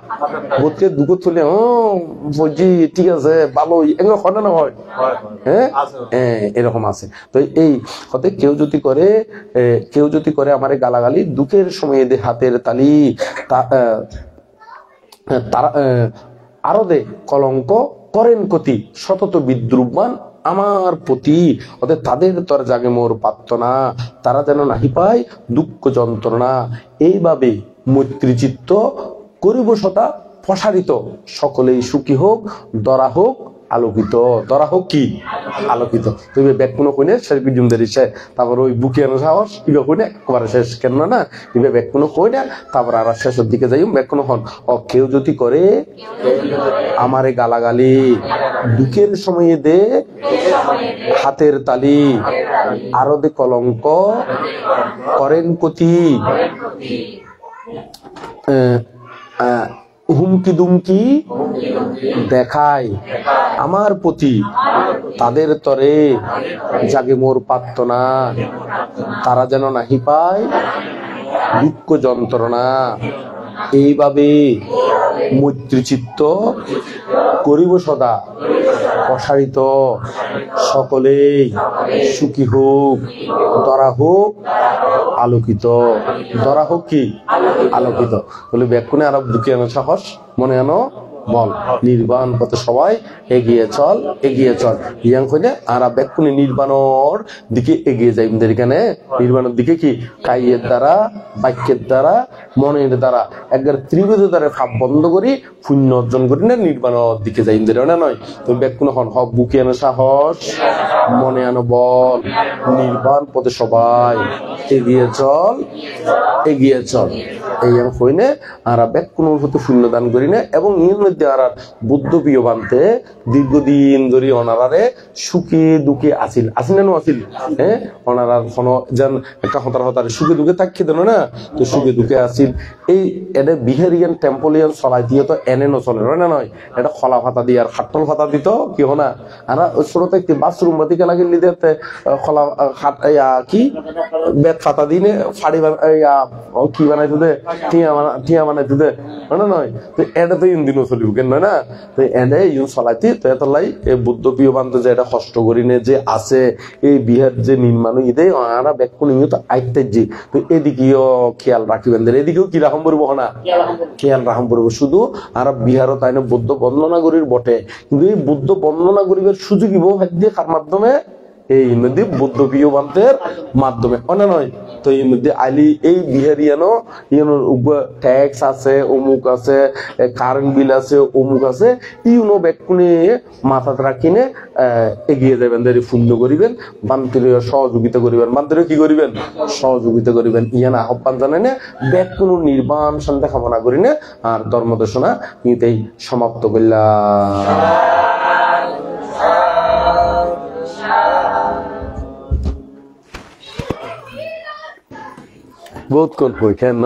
বোধকে দুঃখ তুলে বলছি ঠিক আছে ভালো এগুলো হয় না হয় হ্যাঁ এরকম আছে তো এই হতে কেউ যদি করে আমার গালাগালি দুঃখের সময়ে দে হাতের তালি তারা আরো দে কলঙ্ক করেন কতি সতত বিদ্রুপবান আমার প্রতি ওদের তাদের তর জাগে মোর প্রার্থনা তারা যেন নাহি পায় দুঃখ যন্ত্রণা এইভাবে মৈত্রীচিত্ত করিব সদা প্রসারিত সকলেই সুখী হোক দরা হোক আলোকিত দরা হোক কি আলোকিত তুমি ব্যাগ কোনো কইনে শেষ বিজুম দেরিছে তারপর ওই বুকিয়ানো সাহস ইবে কইনে একবারে শেষ কেন না ইবে ব্যাগ কোনো কইনা তারপর আর শেষের দিকে যাইম ব্যাগ কোনো হন ও কেউ যদি করে আমারে গালাগালি দুঃখের সময়ে দে হাতের তালি আরো দে কলঙ্ক করেন কতি হুমকি দুমকি দেখায় আমার প্রতি তাদের তরে জাগে মোর প্রার্থনা তারা যেন নাহি পায় দুঃখ যন্ত্রণা এইভাবে মৈত্রীচিত্ত করিব সদা প্রসারিত সকলেই সুখী হোক দরা হোক আলোকিত দরা হোক কি আলোকিত বলে ব্যাকুণে আরব দুঃখে আনো সাহস মনে আনো বল নির্বাণ পথে সবাই এগিয়ে চল ইয়াং কইনে আর ব্যাকুণে নির্বাণর দিকে এগিয়ে যাই এখানে নির্বাণের দিকে কি কাইয়ের দ্বারা বাক্যের দ্বারা মনের দ্বারা একবার ত্রিভুজ দ্বারা ভাব বন্ধ করি পুণ্য অর্জন করি না নির্বাণের দিকে যাই না নয় তো ব্যাকুণ হন হক বুকে আনো সাহস মনে আনো বল নির্বাণ পথে সবাই এগিয়ে চল এই কইনে আর ব্যাকুণ হতে পুণ্য দান করি না এবং এর মধ্যে আর বুদ্ধ প্রিয় বানতে দীর্ঘদিন ধরে অনারারে সুখে দুঃখে আসিল হ্যাঁ অনারার কোনো যেন একটা হতার সুখে দুঃখে থাকি দেন না তো সুখে দুঃখে আসিল এই এটা বিহারিয়ান টেম্পলিয়ান চলাই দিয়ে তো এনে নচলে না নয় এটা খলা ফাতা দিয়ে আর খাটল ফাতা দিত কি হনা আর ছোটতে একটি বাথরুম বাতিকে লাগিয়ে দিতে খলা কি বেত ফাতা দিনে ফাড়ি কি বানাইতো দে টিয়া বানাইতো দে না নয় তো এটা তো ইন্দিন চলিব কেন নয় না তো এনে ইউ চলাইতি তো এতলাই এই বুদ্ধ প্রিয় বান্ধব যে এটা কষ্ট করিনে যে আছে এই বিহার যে নির্মাণ ইদে আরা ব্যাকুণ ইউ তো আইতে যে তো এদিকেও খেয়াল রাখিবেন এদিকেও কি রাখম পড়বো না খেয়াল রাখম পড়বো শুধু আর বিহারও তাই না বুদ্ধ বন্দনা করির বটে কিন্তু এই বুদ্ধ বন্দনা করিবার সুযোগ দিয়ে কার মাধ্যমে এই নদী বুদ্ধ প্রিয় বান্ধবের মাধ্যমে অন্য নয় তো এর মধ্যে আলি এই বিহারিয়ানো ট্যাক্স আছে, অমুক আছে, কারেন্ট বিল আছে, অমুক আছে, ইউনো ব্যাকুনে মাথাতে রাখিনে এগিয়ে যাবেন, পূর্ণ করিবেন, বান্তরীয় সহযোগিতা করিবেন, বান্তরীয় কি করিবেন, সহযোগিতা করিবেন। ইয়ান আহ্বান জানাই না, ব্যাগ কোনো নির্বাণ শান্তি কামনা করি না। আর ধর্মদেশনা ইতেই সমাপ্ত করলাম। বহুত কোন কেন